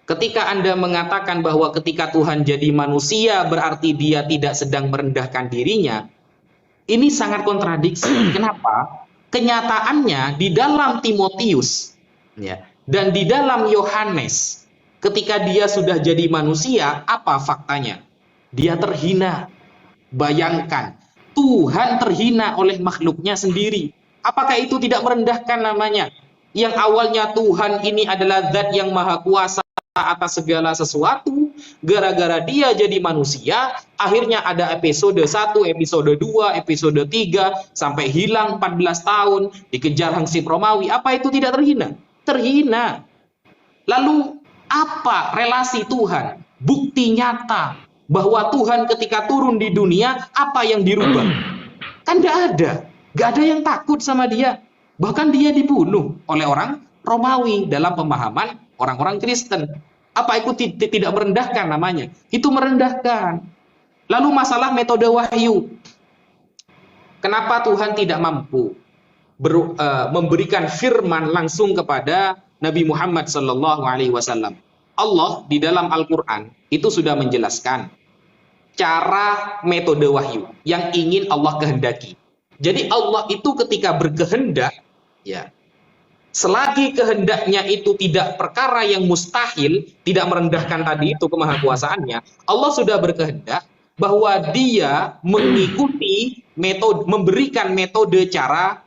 ketika Anda mengatakan bahwa ketika Tuhan jadi manusia berarti dia tidak sedang merendahkan dirinya, ini sangat kontradiksi. Kenapa? Kenyataannya di dalam Timotius, ya, dan di dalam Yohanes, ketika dia sudah jadi manusia, apa faktanya? Dia terhina. Bayangkan, Tuhan terhina oleh makhluknya sendiri. Apakah itu tidak merendahkan namanya? Yang awalnya Tuhan ini adalah zat yang maha kuasa atas segala sesuatu, gara-gara dia jadi manusia, akhirnya ada episode 1, episode 2, episode 3, sampai hilang 14 tahun, dikejar Hansip Romawi. Apa itu tidak terhina? Terhina. Lalu apa relasi Tuhan? Bukti nyata bahwa Tuhan ketika turun di dunia, apa yang dirubah? Kan nggak ada. Nggak ada yang takut sama dia. Bahkan dia dibunuh oleh orang Romawi dalam pemahaman orang-orang Kristen. Apa itu tidak merendahkan namanya? Itu merendahkan. Lalu masalah metode wahyu. Kenapa Tuhan tidak mampu memberikan firman langsung kepada Nabi Muhammad SAW? Allah di dalam Al-Quran itu sudah menjelaskan cara metode wahyu yang ingin Allah kehendaki. Jadi Allah itu ketika berkehendak, ya, selagi kehendaknya itu tidak perkara yang mustahil, tidak merendahkan tadi itu kemahakuasaannya, Allah sudah berkehendak bahwa dia mengikuti metode, memberikan metode cara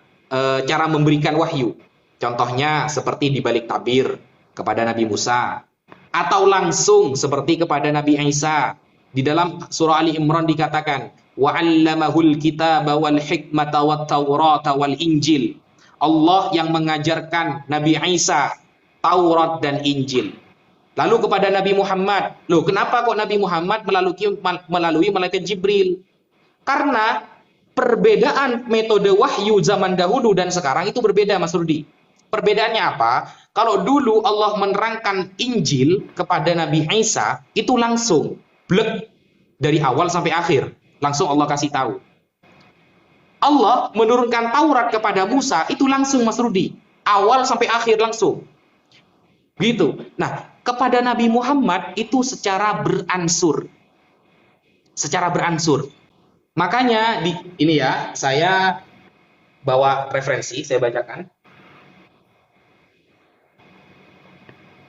memberikan wahyu. Contohnya seperti di balik tabir kepada Nabi Musa, atau langsung seperti kepada Nabi Isa. Di dalam surah Ali Imran dikatakan, wa 'allamahul kitaba wal hikmata wat taurata wal injil. Allah yang mengajarkan Nabi Isa Taurat dan Injil. Lalu kepada Nabi Muhammad, loh kenapa kok Nabi Muhammad melalui malaikat Jibril? Karena perbedaan metode wahyu zaman dahulu dan sekarang itu berbeda, Mas Rudi. Perbedaannya apa? Kalau dulu Allah menerangkan Injil kepada Nabi Isa, itu langsung, blek, dari awal sampai akhir. Langsung Allah kasih tahu. Allah menurunkan Taurat kepada Musa, itu langsung, Mas Rudi. Awal sampai akhir langsung. Gitu. Nah, kepada Nabi Muhammad itu secara beransur. Secara beransur. Makanya ini ya, saya bawa referensi, saya bacakan.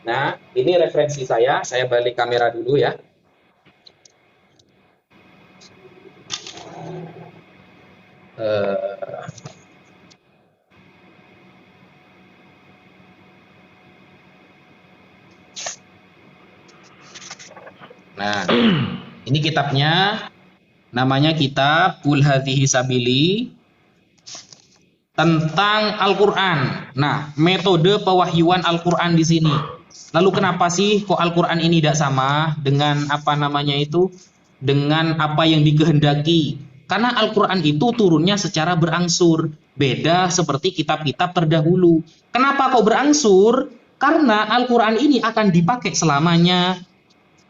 Nah, ini referensi saya balik kamera dulu ya. Nah, ini kitabnya, namanya kitab Qul Hadhihi Sabili tentang Al-Qur'an. Nah, metode pewahyuan Al-Qur'an di sini. Lalu kenapa sih kok Al-Qur'an ini tidak sama dengan dengan apa yang dikehendaki? Karena Al-Qur'an itu turunnya secara berangsur, beda seperti kitab-kitab terdahulu. Kenapa kok berangsur? Karena Al-Qur'an ini akan dipakai selamanya.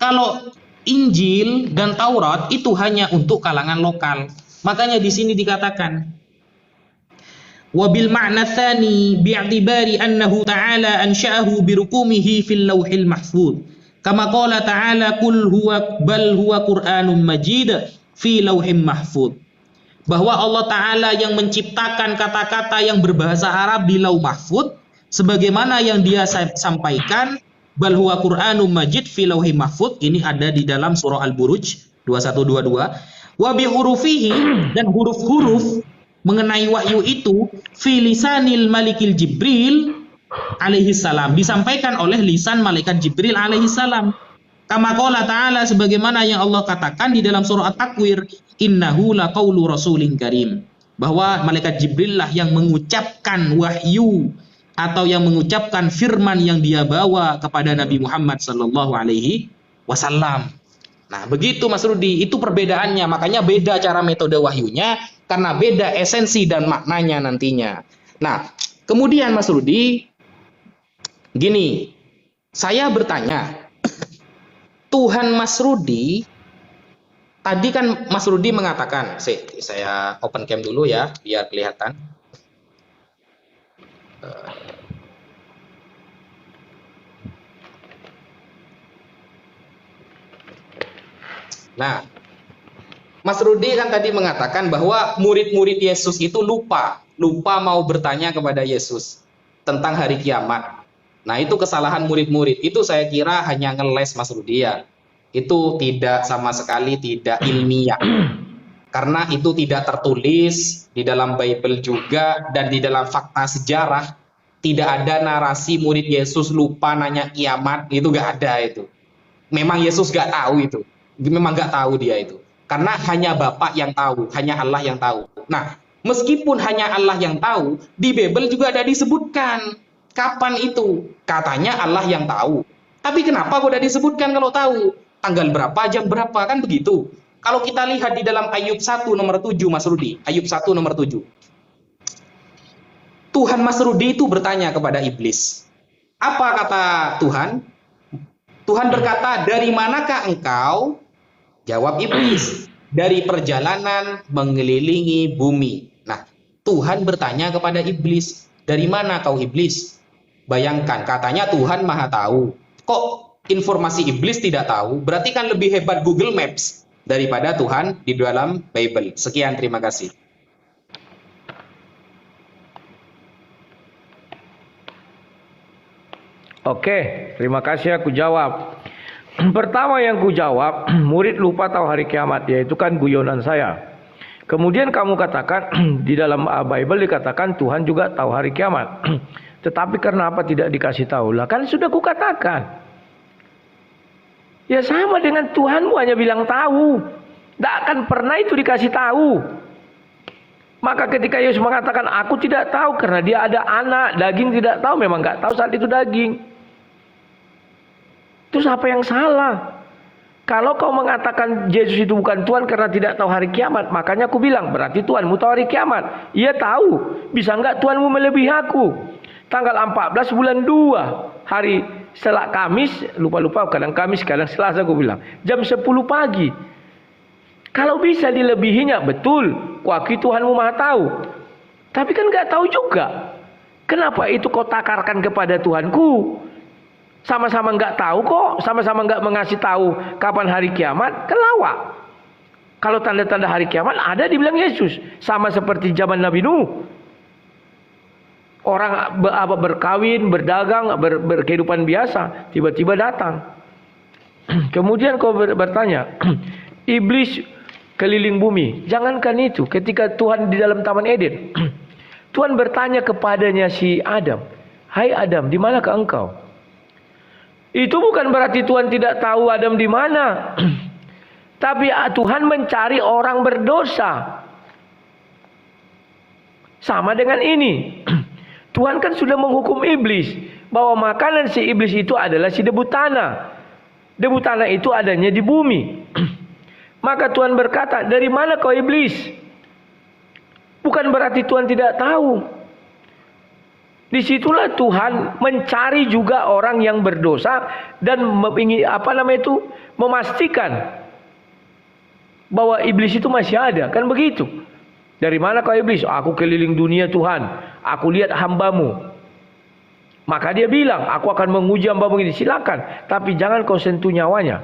Kalau Injil dan Taurat itu hanya untuk kalangan lokal. Makanya di sini dikatakan wabil ma'na tsani bi'tibari annahu ta'ala ansha'ahu birukumihi fil lauhil mahfuz. Kama qala ta'ala qul huwa bal huwa Qur'anun Majid fi lauhim mahfuz. Bahwa Allah Ta'ala yang menciptakan kata-kata yang berbahasa Arab di Lauh Mahfuz sebagaimana yang dia sampaikan, bal huwa Qur'anun Majid fi lauhim mahfuz, ini ada di dalam surah Al-Buruj 2122. Wa bi hurufihi, dan huruf-huruf mengenai wahyu itu fi lisanil malikil Jibril alaihi salam, disampaikan oleh lisan malaikat Jibril alaihi salam. Kama qala ta'ala, sebagaimana yang Allah katakan di dalam surah At-Takwir, innahu laqaulu rasulin karim, bahwa malaikat Jibril lah yang mengucapkan wahyu atau yang mengucapkan firman yang dia bawa kepada Nabi Muhammad sallallahu alaihi wasallam. Nah, begitu Mas Rudi, itu perbedaannya. Makanya beda cara metode wahyunya karena beda esensi dan maknanya nantinya. Nah, kemudian Mas Rudi, gini, saya bertanya, Tuhan Mas Rudi, tadi kan Mas Rudi mengatakan, saya open cam dulu ya, biar kelihatan. Nah, Mas Rudi kan tadi mengatakan bahwa murid-murid Yesus itu lupa mau bertanya kepada Yesus tentang hari kiamat. Nah, itu kesalahan murid-murid. Itu saya kira hanya ngeles, Mas Rudi ya. Itu tidak sama sekali tidak ilmiah. Karena itu tidak tertulis di dalam Bible juga, dan di dalam fakta sejarah tidak ada narasi murid Yesus lupa nanya kiamat, itu nggak ada itu. Memang Yesus nggak tahu itu. Memang nggak tahu dia itu. Karena hanya Bapa yang tahu, hanya Allah yang tahu. Nah, meskipun hanya Allah yang tahu, di Bible juga ada disebutkan. Kapan itu? Katanya Allah yang tahu. Tapi kenapa kok udah disebutkan kalau tahu? Tanggal berapa, jam berapa, kan begitu. Kalau kita lihat di dalam Ayub 1 nomor 7, Mas Rudi. Ayub 1 nomor 7. Tuhan Mas Rudi itu bertanya kepada iblis. Apa kata Tuhan? Tuhan berkata, dari manakah engkau? Jawab iblis, dari perjalanan mengelilingi bumi. Nah, Tuhan bertanya kepada iblis, dari mana kau iblis? Bayangkan, katanya Tuhan Maha Tahu. Kok informasi iblis tidak tahu? Berarti kan lebih hebat Google Maps daripada Tuhan di dalam Bible. Sekian, terima kasih. Oke, terima kasih, aku jawab. Pertama yang ku jawab, murid lupa tahu hari kiamat, yaitu kan guyonan saya. Kemudian kamu katakan di dalam Bible dikatakan Tuhan juga tahu hari kiamat. Tetapi kenapa tidak dikasih tahu? Lah kan sudah kukatakan. Ya sama dengan Tuhanmu hanya bilang tahu. Tidak akan pernah itu dikasih tahu. Maka ketika Yesus mengatakan aku tidak tahu karena dia ada anak, daging tidak tahu, memang nggak tahu saat itu daging. Terus apa yang salah? Kalau kau mengatakan Yesus itu bukan Tuhan karena tidak tahu hari kiamat, makanya aku bilang berarti Tuhanmu tahu hari kiamat. Ia tahu. Bisa enggak Tuhanmu melebihi aku? Tanggal 14 bulan 2, hari setelah Kamis, lupa-lupa kadang Kamis, kadang Selasa aku bilang, jam 10 pagi. Kalau bisa dilebihinya, betul. Kuakui Tuhanmu maha tahu. Tapi kan enggak tahu juga. Kenapa itu kau takarkan kepada Tuhanku? Sama-sama nggak tahu kok, sama-sama nggak mengasih tahu kapan hari kiamat, kan lawak. Kalau tanda-tanda hari kiamat ada dibilang Yesus, sama seperti zaman Nabi Nuh. Orang berkawin, berdagang, berkehidupan biasa, tiba-tiba datang. Kemudian kau bertanya, iblis keliling bumi. Jangankan itu, ketika Tuhan di dalam Taman Eden, Tuhan bertanya kepadanya si Adam, "Hai Adam, di manakah engkau?" Itu bukan berarti Tuhan tidak tahu Adam di mana. Tapi Tuhan mencari orang berdosa. Sama dengan ini. Tuhan kan sudah menghukum iblis. Bahwa makanan si iblis itu adalah si debu tanah. Debu tanah itu adanya di bumi. Maka Tuhan berkata, dari mana kau iblis? Bukan berarti Tuhan tidak tahu. Disitulah Tuhan mencari juga orang yang berdosa dan memastikan bahwa iblis itu masih ada, kan begitu? Dari mana kau iblis? Aku keliling dunia Tuhan, aku lihat hambamu. Maka dia bilang, aku akan menguji hambamu ini. Silakan, tapi jangan kau sentuh nyawanya.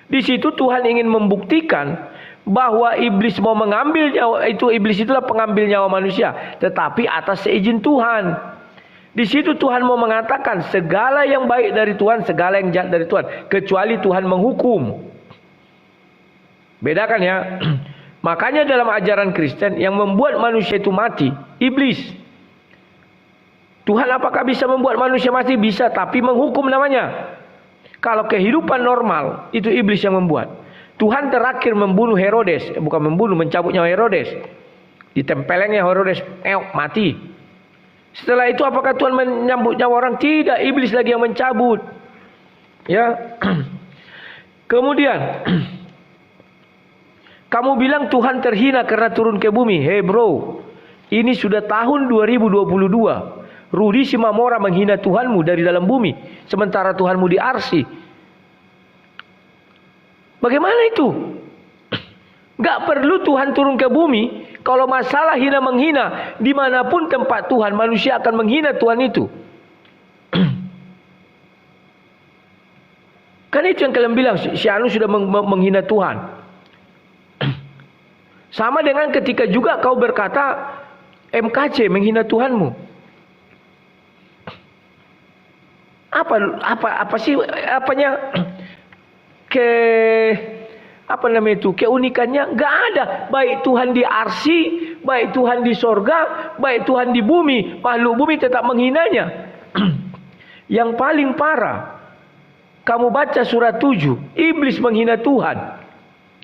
Di situ Tuhan ingin membuktikan bahwa iblis mau mengambil nyawa itu, iblis itulah pengambil nyawa manusia, tetapi atas seizin Tuhan. Di situ Tuhan mau mengatakan segala yang baik dari Tuhan, segala yang jahat dari Tuhan, kecuali Tuhan menghukum. Bedakan ya. Makanya dalam ajaran Kristen yang membuat manusia itu mati, iblis. Tuhan apakah bisa membuat manusia mati? Bisa, tapi menghukum namanya. Kalau kehidupan normal, itu iblis yang membuat. Tuhan terakhir membunuh Herodes, bukan membunuh, mencabut nyawa Herodes. Ditempelengnya Herodes, mati. Setelah itu apakah Tuhan menyambut nyawa orang? Tidak, iblis lagi yang mencabut. Ya. Kemudian kamu bilang Tuhan terhina karena turun ke bumi. Hey bro, ini sudah tahun 2022. Rudy Simamora menghina Tuhanmu dari dalam bumi, sementara Tuhanmu di Arsi. Bagaimana itu? Gak perlu Tuhan turun ke bumi. Kalau masalah hina menghina, dimanapun tempat Tuhan, manusia akan menghina Tuhan itu. Kan itu yang kalian bilang, si Anu sudah menghina Tuhan. Sama dengan ketika juga kau berkata MKC menghina Tuhanmu. Apa sih apanya? Keunikannya nggak ada. Baik Tuhan di arsi, baik Tuhan di sorga, baik Tuhan di bumi, makhluk bumi tetap menghinanya. Yang paling parah, kamu baca surat 7, iblis menghina Tuhan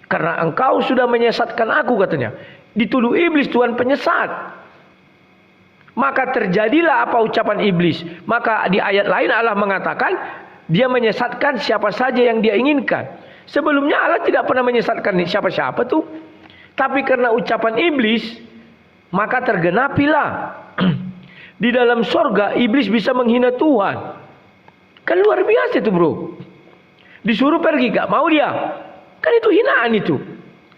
karena engkau sudah menyesatkan aku, katanya. Dituduh iblis Tuhan penyesat. Maka terjadilah apa ucapan iblis. Maka di ayat lain Allah mengatakan dia menyesatkan siapa saja yang dia inginkan. Sebelumnya Allah tidak pernah menyesatkan siapa-siapa tuh. Tapi karena ucapan iblis, maka tergenapilah. Di dalam sorga iblis bisa menghina Tuhan. Kan luar biasa itu bro. Disuruh pergi, gak mau dia. Kan itu hinaan itu.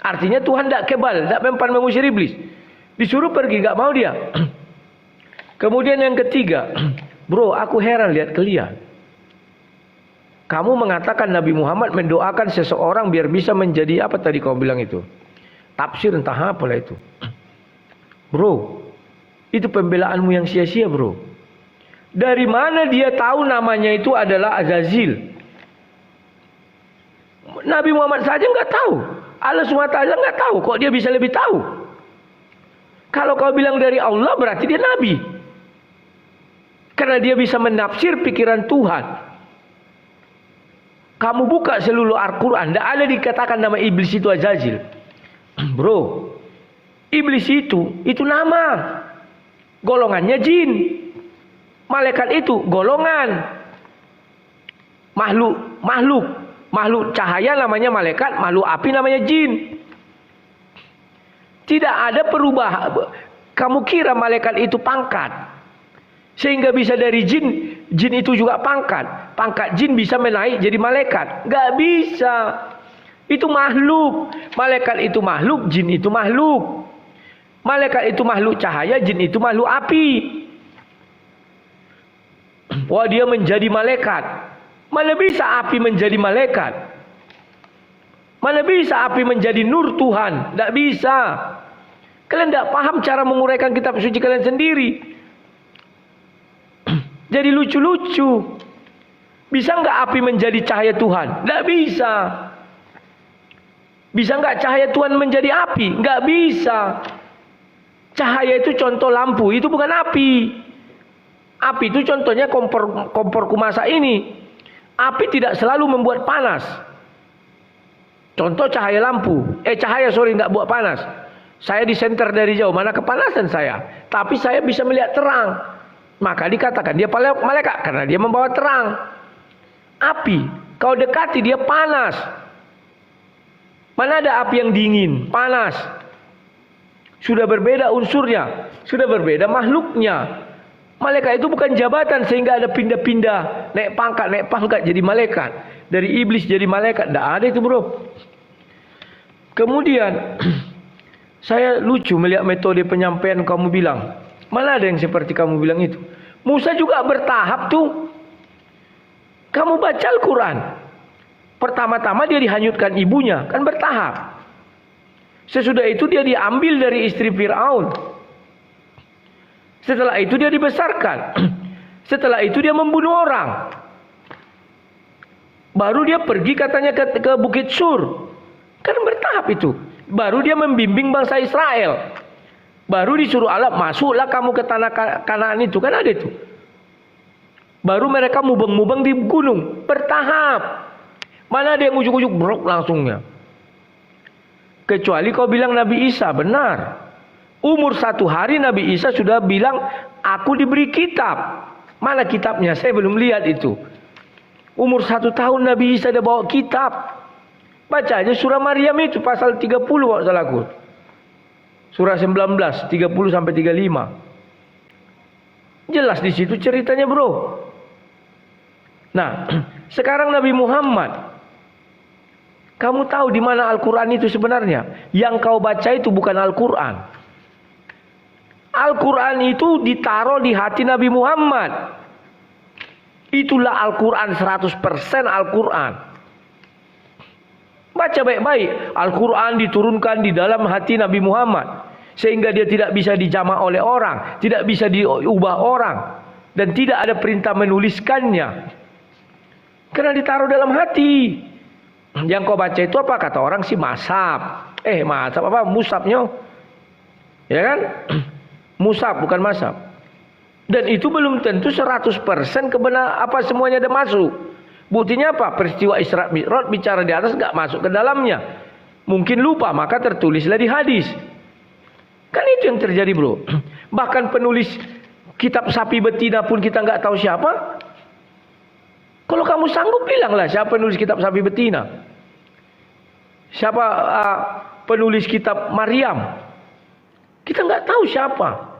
Artinya Tuhan tidak kebal, tidak mempan mengusir iblis. Disuruh pergi, gak mau dia. Kemudian yang ketiga, bro, aku heran lihat kalian. Kamu mengatakan Nabi Muhammad mendoakan seseorang biar bisa menjadi apa tadi kau bilang itu? Tafsir entah apalah itu. Bro, itu pembelaanmu yang sia-sia bro. Dari mana dia tahu namanya itu adalah Azazil? Nabi Muhammad saja nggak tahu. Allah SWT nggak tahu. Kok dia bisa lebih tahu? Kalau kau bilang dari Allah berarti dia Nabi. Karena dia bisa menafsir pikiran Tuhan. Kamu buka seluruh Al-Quran, tidak ada dikatakan nama iblis itu Azazil. Bro, iblis itu nama. Golongannya jin. Malaikat itu golongan. Makhluk cahaya namanya malaikat, makhluk api namanya jin. Tidak ada perubahan. Kamu kira malaikat itu pangkat, sehingga bisa dari jin itu juga pangkat. Pangkat jin bisa menaik jadi malaikat. Gak bisa. Itu makhluk. Malaikat itu makhluk, jin itu makhluk. Malaikat itu makhluk cahaya, jin itu makhluk api. Wah, dia menjadi malaikat. Mana bisa api menjadi malaikat? Mana bisa api menjadi nur Tuhan? Tidak bisa. Kalian tidak paham cara menguraikan kitab suci kalian sendiri. Jadi lucu-lucu. Bisa nggak api menjadi cahaya Tuhan? Nggak bisa. Bisa nggak cahaya Tuhan menjadi api? Nggak bisa. Cahaya itu contoh lampu, itu bukan api. Api itu contohnya kompor kumasak ini. Api tidak selalu membuat panas. Contoh cahaya lampu. Nggak buat panas. Saya disenter dari jauh, mana kepanasan saya. Tapi saya bisa melihat terang. Maka dikatakan dia malaikat karena dia membawa terang. Api, kau dekati dia panas. Mana ada api yang dingin, panas. Sudah berbeda unsurnya, sudah berbeda makhluknya. Malaikat itu bukan jabatan sehingga ada pindah-pindah, naik pangkat jadi malaikat. Dari iblis jadi malaikat, tidak ada itu bro. Kemudian saya lucu melihat metode penyampaian kamu bilang. Mana ada yang seperti kamu bilang itu? Musa juga bertahap tuh. Kamu baca Al-Quran. Pertama-tama dia dihanyutkan ibunya, kan bertahap. Sesudah itu dia diambil dari istri Fir'aun. Setelah itu dia dibesarkan. Setelah itu dia membunuh orang. Baru dia pergi katanya ke Bukit Sur. Kan bertahap itu. Baru dia membimbing bangsa Israel. Baru disuruh Allah, masuklah kamu ke tanah Kanaan itu. Kan ada itu. Baru mereka mubeng-mubeng di gunung. Bertahap. Mana ada yang ujuk-ujuk brok langsungnya. Kecuali kau bilang Nabi Isa, benar. Umur 1 hari Nabi Isa sudah bilang, aku diberi kitab. Mana kitabnya? Saya belum lihat itu. Umur 1 tahun Nabi Isa dia bawa kitab. Baca aja surah Maryam itu pasal 30 kalau salahku. Surah 19, 30 sampai 35. Jelas di situ ceritanya, bro. Nah, sekarang Nabi Muhammad, kamu tahu di mana Al-Quran itu sebenarnya? Yang kau baca itu bukan Al-Quran. Al-Quran itu ditaruh di hati Nabi Muhammad. Itulah Al-Quran, 100% Al-Quran. Baca baik-baik. Al-Quran diturunkan di dalam hati Nabi Muhammad. Sehingga dia tidak bisa dijamak oleh orang. Tidak bisa diubah orang. Dan tidak ada perintah menuliskannya. Karena ditaruh dalam hati. Yang kau baca itu apa? Kata orang sih masab. Masab apa? Musabnya. Ya kan? Musab bukan masab. Dan itu belum tentu 100% kebenar apa semuanya ada masuk. Buktinya apa? Peristiwa Isra Mi'raj bicara di atas enggak masuk ke dalamnya. Mungkin lupa maka tertulislah di hadis. Kan itu yang terjadi, bro. Bahkan penulis kitab sapi betina pun kita enggak tahu siapa. Kalau kamu sanggup bilanglah siapa penulis kitab sapi betina. Siapa penulis kitab Maryam. Kita enggak tahu siapa.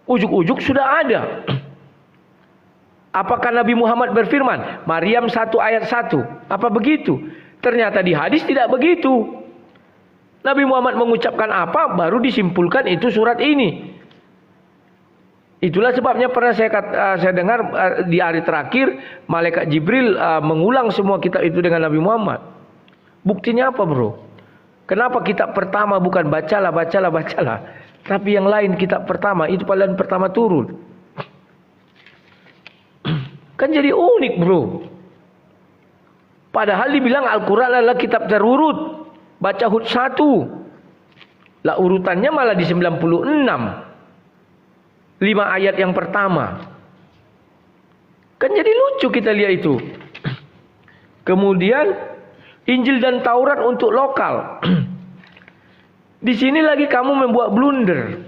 Ujuk-ujuk sudah ada. Apakah Nabi Muhammad berfirman Maryam 1 ayat 1? Apa begitu? Ternyata di hadis tidak begitu. Nabi Muhammad mengucapkan apa baru disimpulkan itu surat ini. Itulah sebabnya pernah saya dengar di hari terakhir malaikat Jibril mengulang semua kitab itu dengan Nabi Muhammad. Buktinya apa, bro? Kenapa kitab pertama bukan bacalah. Tapi yang lain kitab pertama itu paling pertama turun. Kan jadi unik, bro. Padahal dibilang Al-Quran adalah kitab terurut. Baca hud 1. Lah urutannya malah di 96. 5 ayat yang pertama. Kan jadi lucu kita lihat itu. Kemudian Injil dan Taurat untuk lokal. Di sini lagi kamu membuat blunder.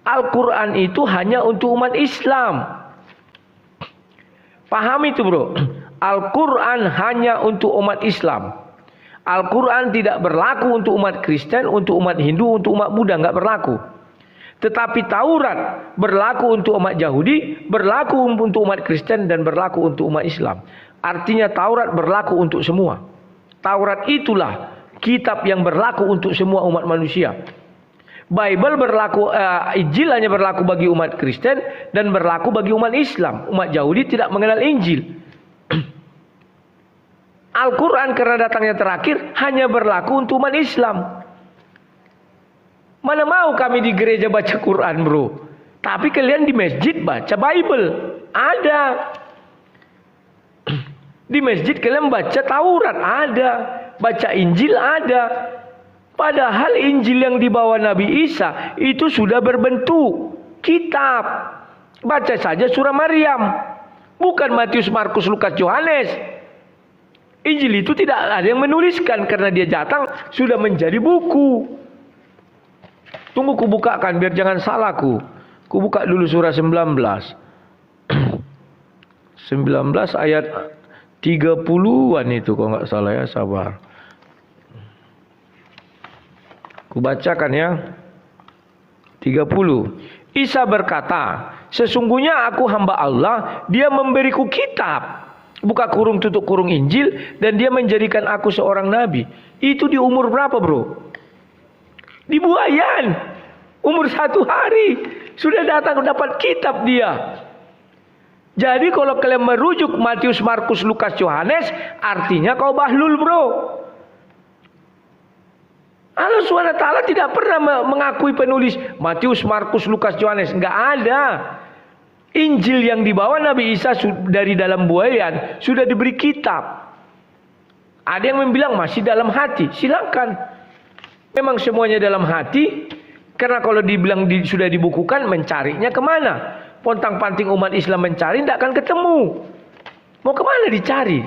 Al-Quran itu hanya untuk umat Islam. Paham itu bro. Al-Quran hanya untuk umat Islam. Al-Quran tidak berlaku untuk umat Kristen, untuk umat Hindu, untuk umat Buddha. Nggak berlaku. Tetapi Taurat berlaku untuk umat Yahudi, berlaku untuk umat Kristen, dan berlaku untuk umat Islam. Artinya Taurat berlaku untuk semua. Taurat itulah kitab yang berlaku untuk semua umat manusia. Bible berlaku, Injil hanya berlaku bagi umat Kristen dan berlaku bagi umat Islam. Umat Yahudi tidak mengenal Injil. Al-Quran karena datangnya terakhir hanya berlaku untuk umat Islam. Mana mau kami di gereja baca Quran bro. Tapi kalian di masjid baca Bible. Ada. Di masjid kalian baca Taurat. Ada. Baca Injil ada. Padahal Injil yang dibawa Nabi Isa itu sudah berbentuk kitab. Baca saja surah Maryam. Bukan Matius, Markus, Lukas, Yohanes. Injil itu tidak ada yang menuliskan karena dia datang sudah menjadi buku. Tunggu ku bukakan biar jangan salah ku. Ku buka dulu surah 19. 19 ayat 30-an itu kalau nggak salah ya, sabar. Ku bacakan ya. 30. Isa berkata, sesungguhnya aku hamba Allah, dia memberiku kitab. Buka kurung tutup kurung Injil, dan dia menjadikan aku seorang nabi. Itu di umur berapa bro? Di buayan. Umur 1 hari. Sudah datang dapat kitab dia. Jadi kalau kalian merujuk Matius, Markus, Lukas, Yohanes, artinya kau bahlul bro. Allah SWT tidak pernah mengakui penulis Matius, Markus, Lukas, Yohanes. Enggak ada. Injil yang dibawa Nabi Isa dari dalam buayan sudah diberi kitab. Ada yang bilang masih dalam hati. Silakan. Memang semuanya dalam hati. Karena kalau dibilang sudah dibukukan, mencarinya kemana? Pontang-panting umat Islam mencari tidak akan ketemu. Mau kemana dicari?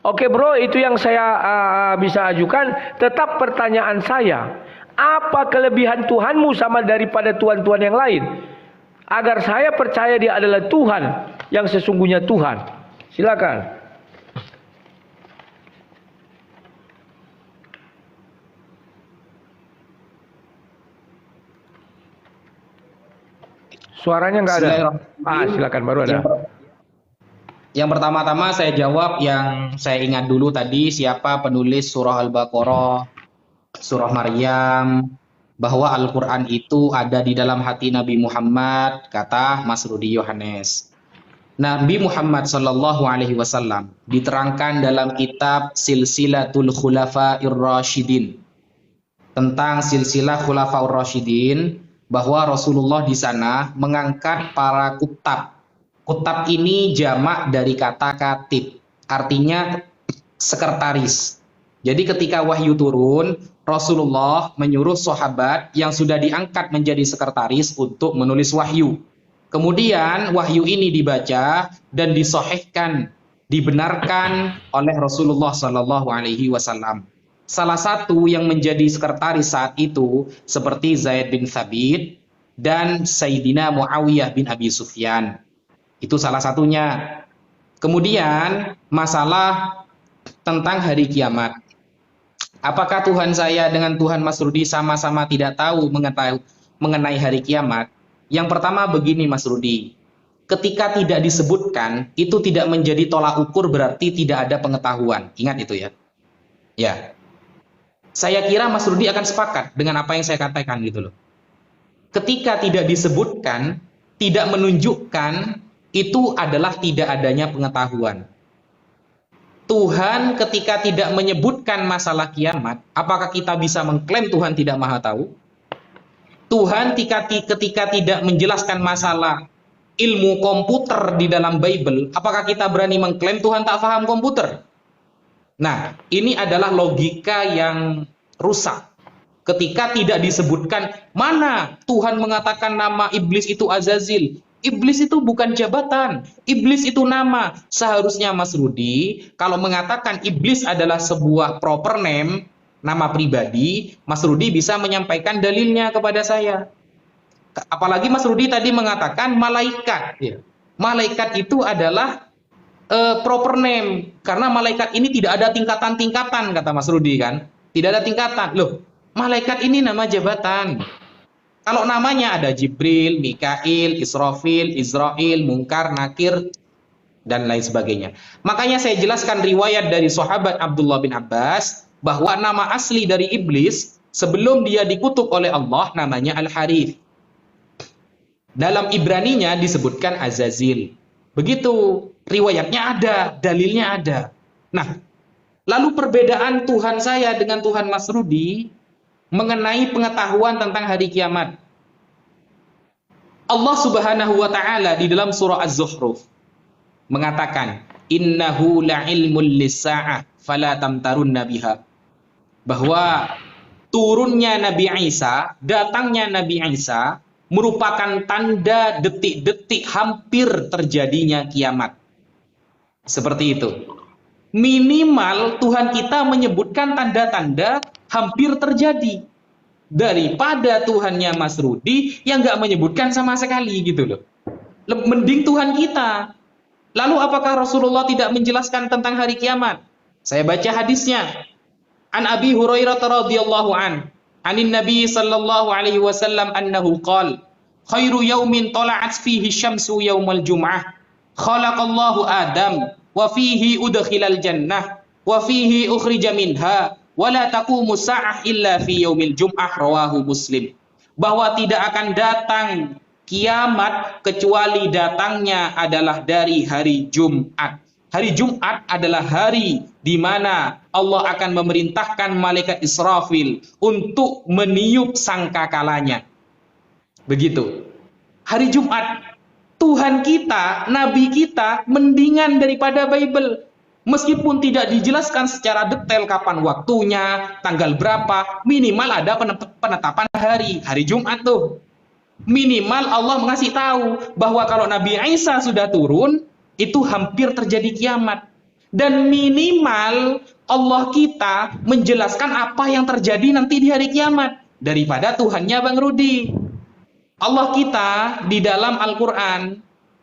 Oke bro, itu yang saya bisa ajukan. Tetap pertanyaan saya, apa kelebihan Tuhanmu sama daripada Tuhan-Tuhan yang lain? Agar saya percaya dia adalah Tuhan yang sesungguhnya Tuhan. Silakan. Suaranya nggak ada. Silakan, baru ada. Yang pertama-tama saya jawab yang saya ingat dulu tadi, siapa penulis surah Al-Baqarah, surah Maryam, bahwa Al-Quran itu ada di dalam hati Nabi Muhammad, kata Mas Rudi Yohanes. Nabi Muhammad SAW diterangkan dalam kitab Silsilatul Khulafa'ir Rasyidin, tentang silsilah Khulafa'ur Rasyidin, bahwa Rasulullah di sana mengangkat para kutab. Kutab ini jamak dari kata katib, artinya sekretaris. Jadi ketika wahyu turun, Rasulullah menyuruh sahabat yang sudah diangkat menjadi sekretaris untuk menulis wahyu. Kemudian wahyu ini dibaca dan disahihkan, dibenarkan oleh Rasulullah SAW. Salah satu yang menjadi sekretaris saat itu seperti Zaid bin Thabit dan Sayyidina Muawiyah bin Abi Sufyan. Itu salah satunya. Kemudian masalah tentang hari kiamat. Apakah Tuhan saya dengan Tuhan Mas Rudi sama-sama tidak tahu mengenai hari kiamat? Yang pertama begini Mas Rudi, ketika tidak disebutkan itu tidak menjadi tolak ukur berarti tidak ada pengetahuan. Ingat itu ya. Ya. Saya kira Mas Rudi akan sepakat dengan apa yang saya katakan gitu loh. Ketika tidak disebutkan, tidak menunjukkan, itu adalah tidak adanya pengetahuan. Tuhan ketika tidak menyebutkan masalah kiamat, apakah kita bisa mengklaim Tuhan tidak maha tahu? Tuhan ketika tidak menjelaskan masalah ilmu komputer di dalam Bible, apakah kita berani mengklaim Tuhan tak paham komputer? Nah, ini adalah logika yang rusak. Ketika tidak disebutkan mana Tuhan mengatakan nama iblis itu Azazil, Iblis itu bukan jabatan, iblis itu nama. Seharusnya Mas Rudi, kalau mengatakan iblis adalah sebuah proper name, nama pribadi, Mas Rudi bisa menyampaikan dalilnya kepada saya. Apalagi Mas Rudi tadi mengatakan malaikat. Ya. Malaikat itu adalah proper name, karena malaikat ini tidak ada tingkatan-tingkatan, kata Mas Rudi kan. Tidak ada tingkatan. Loh, malaikat ini nama jabatan. Kalau namanya ada Jibril, Mikail, Israfil, Israel, Munkar, Nakir, dan lain sebagainya. Makanya saya jelaskan riwayat dari sahabat Abdullah bin Abbas bahwa nama asli dari iblis sebelum dia dikutuk oleh Allah namanya Al-Harith. Dalam Ibraninya disebutkan Azazil. Begitu, riwayatnya ada, dalilnya ada. Nah, lalu perbedaan Tuhan saya dengan Tuhan Mas Rudi mengenai pengetahuan tentang hari kiamat. Allah Subhanahu wa taala di dalam surah Az-Zukhruf mengatakan, "Innahu la'ilmul lis-sa'ah fala tamtarunna biha." Bahwa turunnya Nabi Isa, datangnya Nabi Isa merupakan tanda detik-detik hampir terjadinya kiamat. Seperti itu. Minimal Tuhan kita menyebutkan tanda-tanda hampir terjadi daripada Tuhannya Mas Rudi yang nggak menyebutkan sama sekali gitu loh. Mending Tuhan kita. Lalu apakah Rasulullah tidak menjelaskan tentang hari kiamat? Saya baca hadisnya. An Abi Hurairah radhiyallahu anin Nabi sallallahu alaihi wasallam annahu qala khairu yaumin tala'at fihi syamsu yaumal jum'ah khalaqallahu Adam wa fihi udkhilal jannah wa fihi ukhrija minha wa la taqumu sa'ah illa fi yaumil jum'ah rawahu Muslim. Bahwa tidak akan datang kiamat kecuali datangnya adalah dari hari Jumat. Hari Jumat adalah hari di mana Allah akan memerintahkan malaikat Israfil untuk meniup sangkakalanya. Begitu. Hari Jumat, Tuhan kita, Nabi kita mendingan daripada Bible. Meskipun tidak dijelaskan secara detail kapan waktunya, tanggal berapa, minimal ada penetapan hari Jumat tuh. Minimal Allah mengasih tahu bahwa kalau Nabi Isa sudah turun, itu hampir terjadi kiamat. Dan minimal Allah kita menjelaskan apa yang terjadi nanti di hari kiamat daripada Tuhannya Bang Rudi. Allah kita di dalam Al-Quran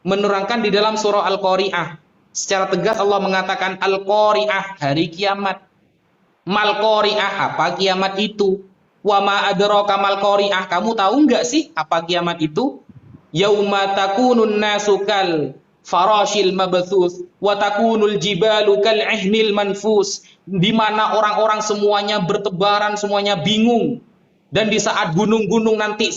menerangkan di dalam surah Al-Qari'ah. Secara tegas Allah mengatakan Al-Qari'ah, hari kiamat. Mal Qari'ah, apa kiamat itu? Wa ma adraka mal Qari'ah, kamu tahu nggak sih apa kiamat itu? Yauma takunun nasu kal farashil mabthus wa takunul jibalu kal ihnil manfus, di mana orang-orang semuanya bertebaran, semuanya bingung. Dan di saat gunung-gunung nanti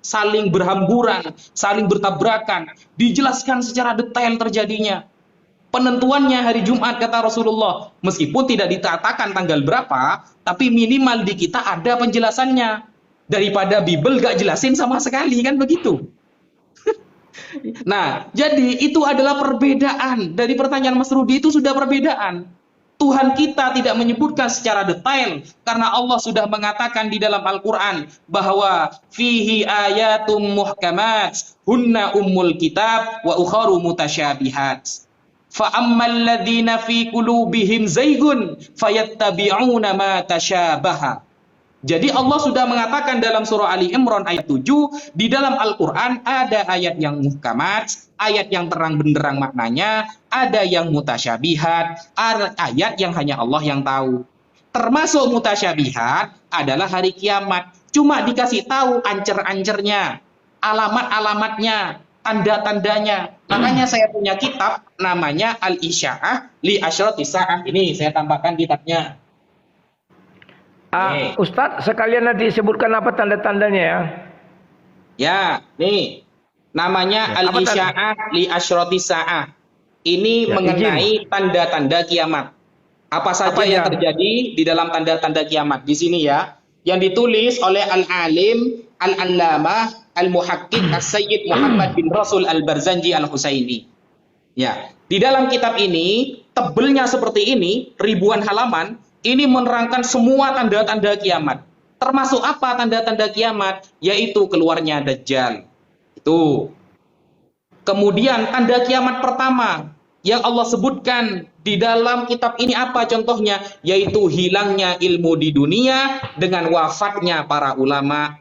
saling berhamburan, saling bertabrakan, dijelaskan secara detail terjadinya. Penentuannya hari Jumat, kata Rasulullah. Meskipun tidak dikatakan tanggal berapa, tapi minimal di kita ada penjelasannya. Daripada Bible gak jelasin sama sekali, kan begitu. Nah, jadi itu adalah perbedaan. Dari pertanyaan Mas Rudi itu sudah perbedaan. Tuhan kita tidak menyebutkan secara detail karena Allah sudah mengatakan di dalam Al-Quran bahwa fihi ayatum muhkamat hunna ummul kitab wa ukharu mutasyabihat. Fa'ammal ladzina fi qulubihim zaygun fayattabi'una ma tasyabaha. Jadi Allah sudah mengatakan dalam surah Ali Imran ayat 7, di dalam Al-Quran ada ayat yang muhkamat, ayat yang terang benderang maknanya, ada yang mutasyabihat, ayat yang hanya Allah yang tahu. Termasuk mutasyabihat adalah hari kiamat. Cuma dikasih tahu ancer-ancernya, alamat-alamatnya, tanda-tandanya. Makanya saya punya kitab namanya Al-Isya'ah li Asyrati Sa'ah. Ini saya tambahkan kitabnya. Ustadz, sekalian nanti sebutkan apa tanda-tandanya ya. Ya, nih. Namanya Al-Isya'ah li Asyrati Sa'ah. Ini ya, mengenai tanda-tanda kiamat. Apa saja yang terjadi di dalam tanda-tanda kiamat. Di sini ya. Yang ditulis oleh Al-Alim, Al-Allamah, Al-Muhakkik As-Sayyid Muhammad bin Rasul Al-Barzanji Al-Husaini. Ya, di dalam kitab ini, tebelnya seperti ini, ribuan halaman, ini menerangkan semua tanda-tanda kiamat. Termasuk apa tanda-tanda kiamat? Yaitu keluarnya Dajjal. Itu. Kemudian tanda kiamat pertama yang Allah sebutkan di dalam kitab ini apa contohnya? Yaitu hilangnya ilmu di dunia dengan wafatnya para ulama.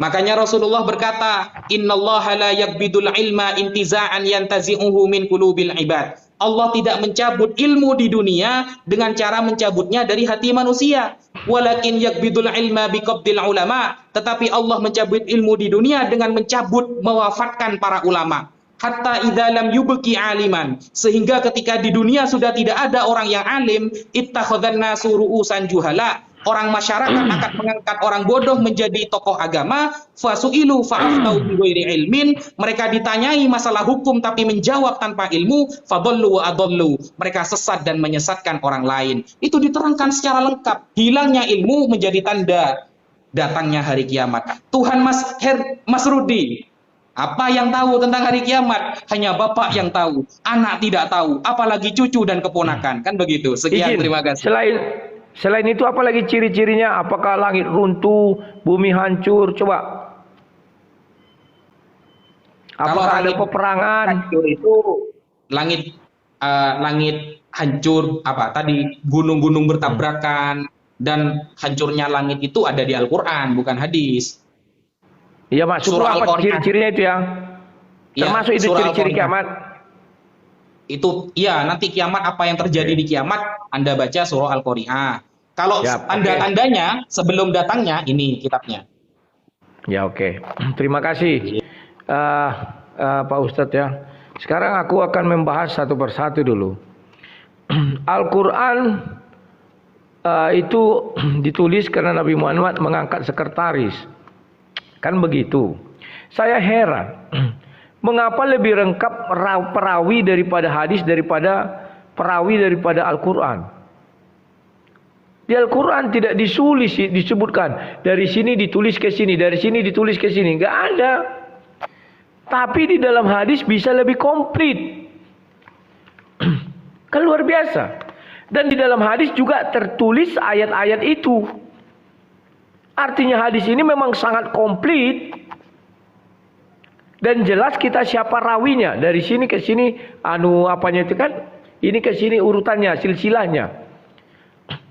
Makanya Rasulullah berkata, "Innallaha la yaqbidul ilma intiza'an yantazi'uhu min qulubil ibad." Allah tidak mencabut ilmu di dunia dengan cara mencabutnya dari hati manusia. Walakin yaqbidul ilma biqabdil ulama. Tetapi Allah mencabut ilmu di dunia dengan mencabut, mewafatkan para ulama. Hatta idza lam yubqi aliman, sehingga ketika di dunia sudah tidak ada orang yang alim, ittakhadhan nasu ru'usan juhala, orang masyarakat akan mengangkat orang bodoh menjadi tokoh agama, fasu'ilu fa'aftau bighairi ilmin, mereka ditanyai masalah hukum tapi menjawab tanpa ilmu, fadallu wa adallu, mereka sesat dan menyesatkan orang lain. Itu diterangkan secara lengkap. Hilangnya ilmu menjadi tanda datangnya hari kiamat. Tuhan Mas Rudi, apa yang tahu tentang hari kiamat? Hanya Bapak yang tahu. Anak tidak tahu, apalagi cucu dan keponakan. Kan begitu. Sekian, terima kasih. Selain itu apa lagi ciri-cirinya? Apakah langit runtuh, bumi hancur? Coba. Apakah ada peperangan? Hancur itu langit hancur, apa tadi, gunung-gunung bertabrakan, dan hancurnya langit itu ada di Al-Qur'an, bukan hadis. Iya, maksud apa ciri-cirinya itu ya? Termasuk itu ciri-ciri kiamat. Itu ya, nanti kiamat, apa yang terjadi di kiamat, Anda baca surah Al-Qari'ah. Kalau tanda-tandanya sebelum datangnya, ini kitabnya. Ya, oke. Terima kasih Pak Ustadz ya. Sekarang aku akan membahas satu persatu dulu. Al-Quran itu ditulis karena Nabi Muhammad mengangkat sekretaris. Kan begitu. Saya heran, mengapa lebih lengkap perawi daripada hadis, daripada perawi daripada Al-Quran. Di Al-Quran tidak disebutkan dari sini ditulis ke sini, dari sini ditulis ke sini, nggak ada. Tapi di dalam hadis bisa lebih komplit. Kan luar biasa. Dan di dalam hadis juga tertulis ayat-ayat itu. Artinya hadis ini memang sangat komplit. Dan jelas kita siapa rawinya. Dari sini ke sini, apanya itu kan. Ini ke sini urutannya, silsilahnya.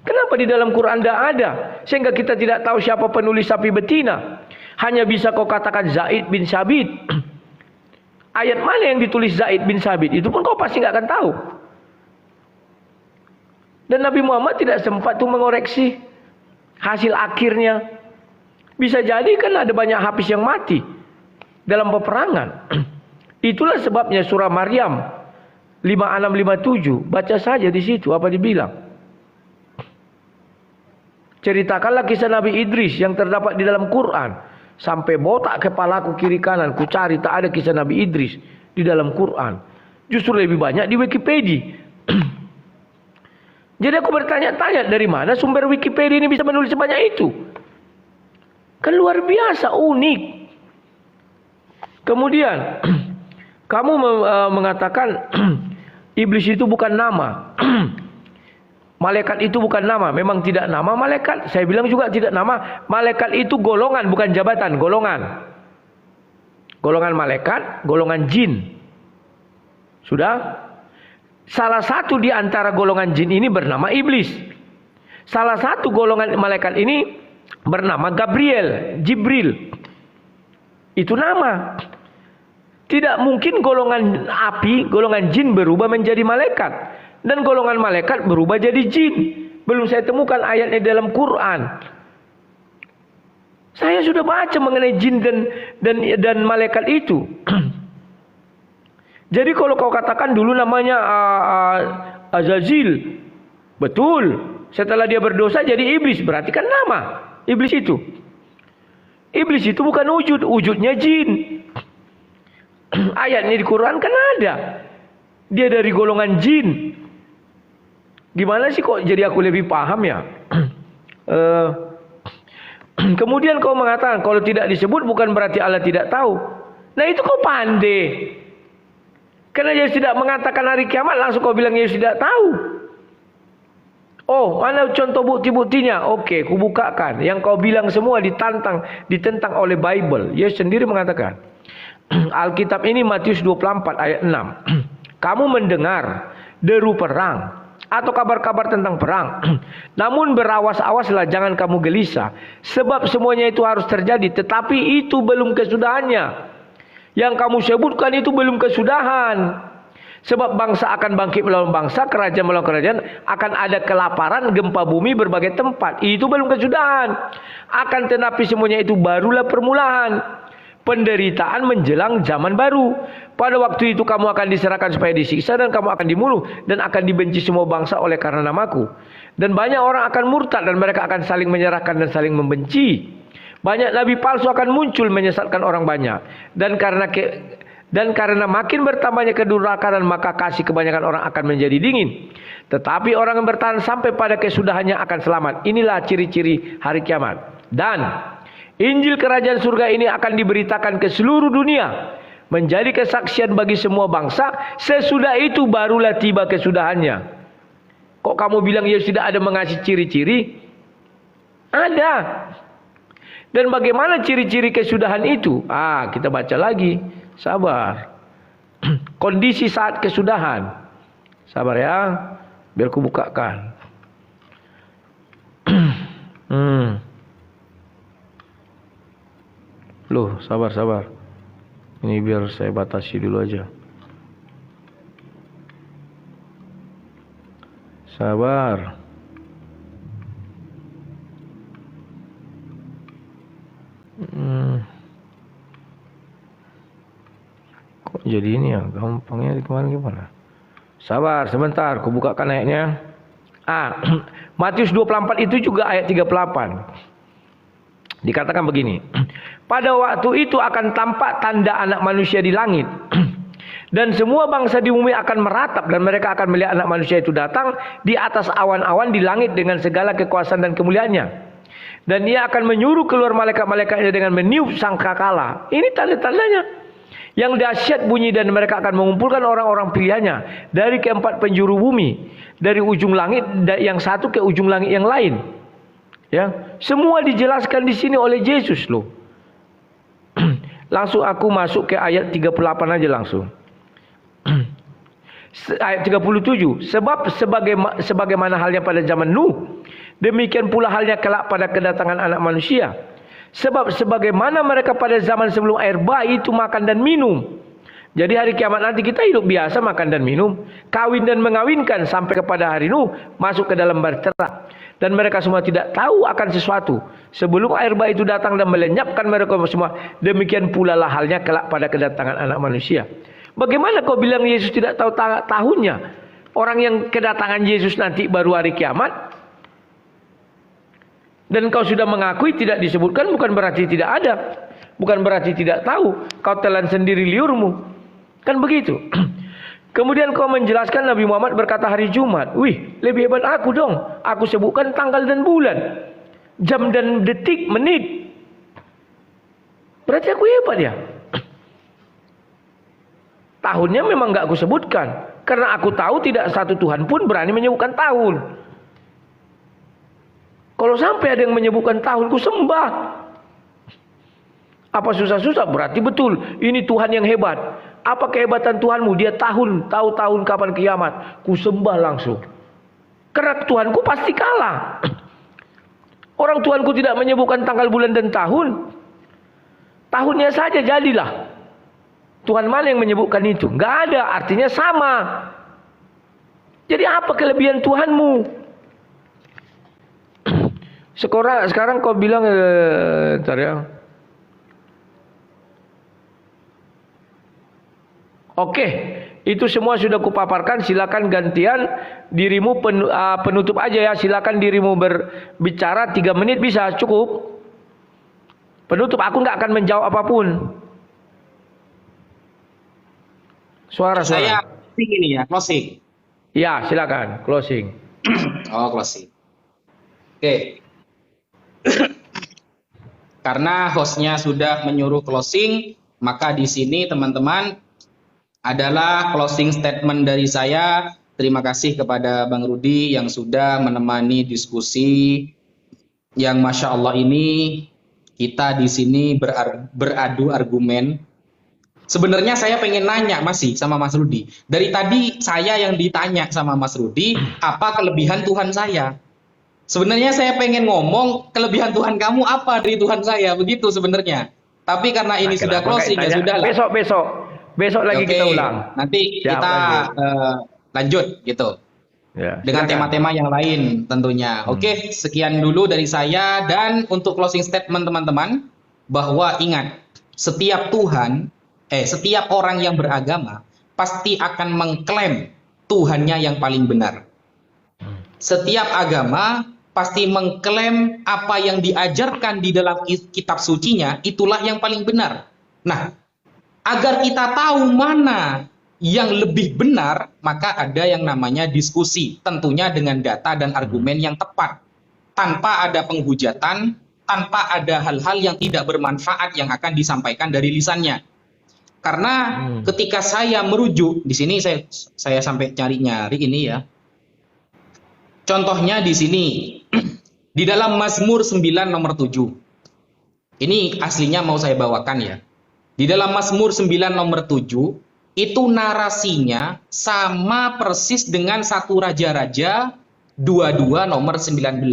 Kenapa di dalam Quran tidak ada? Sehingga kita tidak tahu siapa penulis sapi betina. Hanya bisa kau katakan Zaid bin Sabit. Ayat mana yang ditulis Zaid bin Sabit? Itu pun kau pasti nggak akan tahu. Dan Nabi Muhammad tidak sempat tuh mengoreksi hasil akhirnya. Bisa jadi kan ada banyak hafiz yang mati dalam peperangan. Itulah sebabnya surah Maryam 5657, baca saja di situ apa dibilang. Ceritakanlah kisah Nabi Idris yang terdapat di dalam Quran. Sampai botak kepalaku kiri kanan, ku cari tak ada kisah Nabi Idris di dalam Quran. Justru lebih banyak di Wikipedia. Jadi aku bertanya-tanya, dari mana sumber Wikipedia ini bisa menulis sebanyak itu? Kan luar biasa, unik. Kemudian kamu mengatakan iblis itu bukan nama. Malaikat itu bukan nama. Memang tidak nama malaikat. Saya bilang juga tidak nama. Malaikat itu golongan, bukan jabatan. Golongan. Golongan malaikat, golongan jin. Sudah? Salah satu di antara golongan jin ini bernama iblis. Salah satu golongan malaikat ini bernama Jibril. Itu nama. Tidak mungkin golongan api, golongan jin berubah menjadi malaikat. Dan golongan malaikat berubah jadi jin. Belum saya temukan ayatnya dalam Quran. Saya sudah baca mengenai jin dan malaikat itu. Jadi kalau kau katakan dulu namanya Azazil, betul. Setelah dia berdosa jadi iblis, berarti kan nama iblis itu. Iblis itu bukan wujudnya jin. Ayatnya di Quran kan ada. Dia dari golongan jin. Gimana sih kok jadi aku lebih paham ya? Kemudian kau mengatakan kalau tidak disebut bukan berarti Allah tidak tahu. Nah itu kau pandai. Karena Yesus tidak mengatakan hari kiamat langsung kau bilang Yesus tidak tahu. Oh, mana contoh bukti-buktinya? Oke, ku bukakan. Yang kau bilang semua ditentang oleh Bible. Yesus sendiri mengatakan, Alkitab ini Matius 24 ayat 6. Kamu mendengar deru perang atau kabar-kabar tentang perang. Namun berawas-awaslah, jangan kamu gelisah. Sebab semuanya itu harus terjadi, tetapi itu belum kesudahannya. Yang kamu sebutkan itu belum kesudahan. Sebab bangsa akan bangkit melawan bangsa, kerajaan melawan kerajaan, akan ada kelaparan, gempa bumi berbagai tempat. Itu belum kesudahan. Akan tetapi semuanya itu barulah permulaan. Penderitaan menjelang zaman baru. Pada waktu itu kamu akan diserahkan supaya disiksa, dan kamu akan dibunuh, dan akan dibenci semua bangsa oleh karena namaku. Dan banyak orang akan murtad, dan mereka akan saling menyerahkan dan saling membenci. Banyak nabi palsu akan muncul menyesatkan orang banyak. Dan karena makin bertambahnya kedurhakaan, maka kasih kebanyakan orang akan menjadi dingin. Tetapi orang yang bertahan sampai pada kesudahannya akan selamat. Inilah ciri-ciri hari kiamat. Dan Injil kerajaan surga ini akan diberitakan ke seluruh dunia, menjadi kesaksian bagi semua bangsa. Sesudah itu barulah tiba kesudahannya. Kok kamu bilang Yesus tidak ada mengasih ciri-ciri? Ada. Dan bagaimana ciri-ciri kesudahan itu? Kita baca lagi. Sabar. Kondisi saat kesudahan. Sabar ya, biar ku bukakan. Loh, sabar. Ini biar saya batasi dulu aja. Sabar. Kok jadi ini ya? Gampangnya di kemarin gimana? Sabar, sebentar. Ku bukakan ayatnya. Matius 24 itu juga ayat 38. Dikatakan begini. Pada waktu itu akan tampak tanda anak manusia di langit. Dan semua bangsa di bumi akan meratap, dan mereka akan melihat anak manusia itu datang di atas awan-awan di langit dengan segala kekuasaan dan kemuliaannya. Dan ia akan menyuruh keluar malaikat-malaikatnya dengan meniup sangkakala. Ini tanda-tandanya. Yang dahsyat bunyi, dan mereka akan mengumpulkan orang-orang pilihannya dari keempat penjuru bumi, dari ujung langit yang satu ke ujung langit yang lain. Ya, semua dijelaskan di sini oleh Yesus loh. Langsung aku masuk ke ayat 38 aja langsung. Ayat 37. Sebab sebagaimana halnya pada zaman Nuh, demikian pula halnya kelak pada kedatangan anak manusia. Sebab sebagaimana mereka pada zaman sebelum air bah itu makan dan minum. Jadi hari kiamat nanti kita hidup biasa, makan dan minum, kawin dan mengawinkan, sampai kepada hari Nuh masuk ke dalam bercerai. Dan mereka semua tidak tahu akan sesuatu sebelum air bah itu datang dan melenyapkan mereka semua. Demikian pula lah halnya kelak pada kedatangan anak manusia. Bagaimana kau bilang Yesus tidak tahu tahunnya? Orang yang kedatangan Yesus nanti baru hari kiamat. Dan kau sudah mengakui tidak disebutkan, bukan berarti tidak ada. Bukan berarti tidak tahu. Kau telan sendiri liurmu. Kan begitu. Kemudian kau menjelaskan Nabi Muhammad berkata hari Jumat. Wih, lebih hebat aku dong. Aku sebutkan tanggal dan bulan, jam dan detik, menit. Berarti aku hebat ya. Tahunnya memang gak aku sebutkan, karena aku tahu tidak satu Tuhan pun berani menyebutkan tahun. Kalau sampai ada yang menyebutkan tahun, ku sembah. Apa susah-susah? Berarti betul ini Tuhan yang hebat. Apa kehebatan Tuhanmu? Dia tahu tahun kapan kiamat. Ku sembah langsung. Karena Tuhanku pasti kalah. Orang Tuhanku tidak menyebutkan tanggal, bulan dan tahun. Tahunnya saja jadilah. Tuhan mana yang menyebutkan itu? Enggak ada, artinya sama. Jadi apa kelebihan Tuhanmu? Sekarang kau bilang ntar ya. Oke, itu semua sudah kupaparkan. Silakan gantian dirimu penutup aja ya. Silakan dirimu berbicara 3 menit bisa cukup. Penutup, aku nggak akan menjawab apapun. Suara. Saya ini ya, closing. Ya, silakan closing. Closing. Oke. Karena hostnya sudah menyuruh closing, maka di sini teman-teman adalah closing statement dari saya. Terima kasih kepada Bang Rudi yang sudah menemani diskusi yang Masya Allah ini. Kita di sini beradu argumen Sebenarnya saya pengen nanya masih sama Mas Rudi. Dari tadi saya yang ditanya sama Mas Rudi, apa kelebihan Tuhan saya? Sebenarnya saya pengen ngomong kelebihan Tuhan kamu apa dari Tuhan saya, begitu sebenarnya. Tapi karena Nah, ini sudah kenapa nggak closing ya ditanya? sudahlah. Besok lagi Oke, kita ulang. nanti Siap, kita lanjut. lanjut gitu Ya, dengan silakan. tema-tema yang lain tentunya. Oke, sekian dulu dari saya dan untuk closing statement teman-teman bahwa ingat, setiap orang yang beragama pasti akan mengklaim Tuhannya yang paling benar. Setiap agama pasti mengklaim apa yang diajarkan di dalam kitab sucinya itulah yang paling benar. Nah, agar kita tahu mana yang lebih benar, maka ada yang namanya diskusi, tentunya dengan data dan argumen yang tepat, tanpa ada penghujatan, tanpa ada hal-hal yang tidak bermanfaat yang akan disampaikan dari lisannya. Karena ketika saya merujuk, di sini saya sampai nyari-nyari ini ya. Contohnya di sini, di dalam Mazmur 9 nomor 7. Ini aslinya mau saya bawakan ya. Di dalam Mazmur 9 nomor 7, itu narasinya sama persis dengan 1 Raja-Raja 22 nomor 19.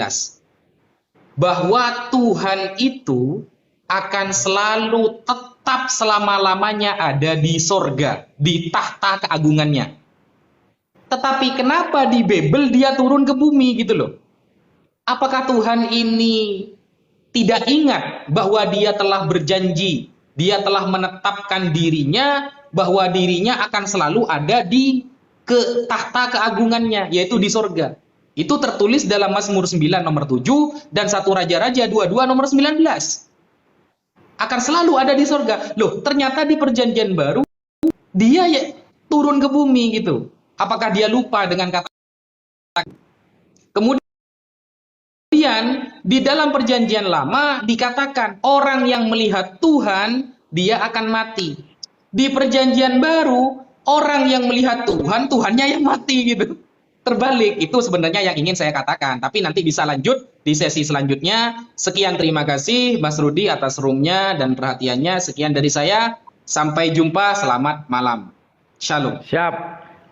Bahwa Tuhan itu akan selalu tetap selama-lamanya ada di sorga, di tahta keagungannya. Tetapi kenapa di Babel dia turun ke bumi gitu loh? Apakah Tuhan ini tidak ingat bahwa dia telah berjanji, dia telah menetapkan dirinya bahwa dirinya akan selalu ada di tahta keagungannya, yaitu di sorga. Itu tertulis dalam Mazmur 9 nomor 7 dan 1 Raja-Raja 22 nomor 19. Akan selalu ada di sorga. Loh, ternyata di perjanjian baru dia ya turun ke bumi gitu. Apakah dia lupa dengan kata? Kemudian di dalam perjanjian lama dikatakan orang yang melihat Tuhan dia akan mati. Di perjanjian baru orang yang melihat Tuhan, Tuhannya yang mati gitu. Terbalik, itu sebenarnya yang ingin saya katakan. Tapi nanti bisa lanjut di sesi selanjutnya. Sekian, terima kasih Mas Rudi atas roomnya dan perhatiannya. Sekian dari saya. Sampai jumpa, selamat malam. Shalom. Siap.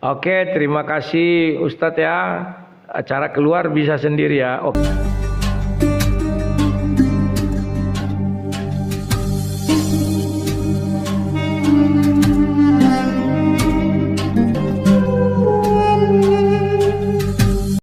Oke, terima kasih Ustadz ya. Acara keluar bisa sendiri ya. Oke.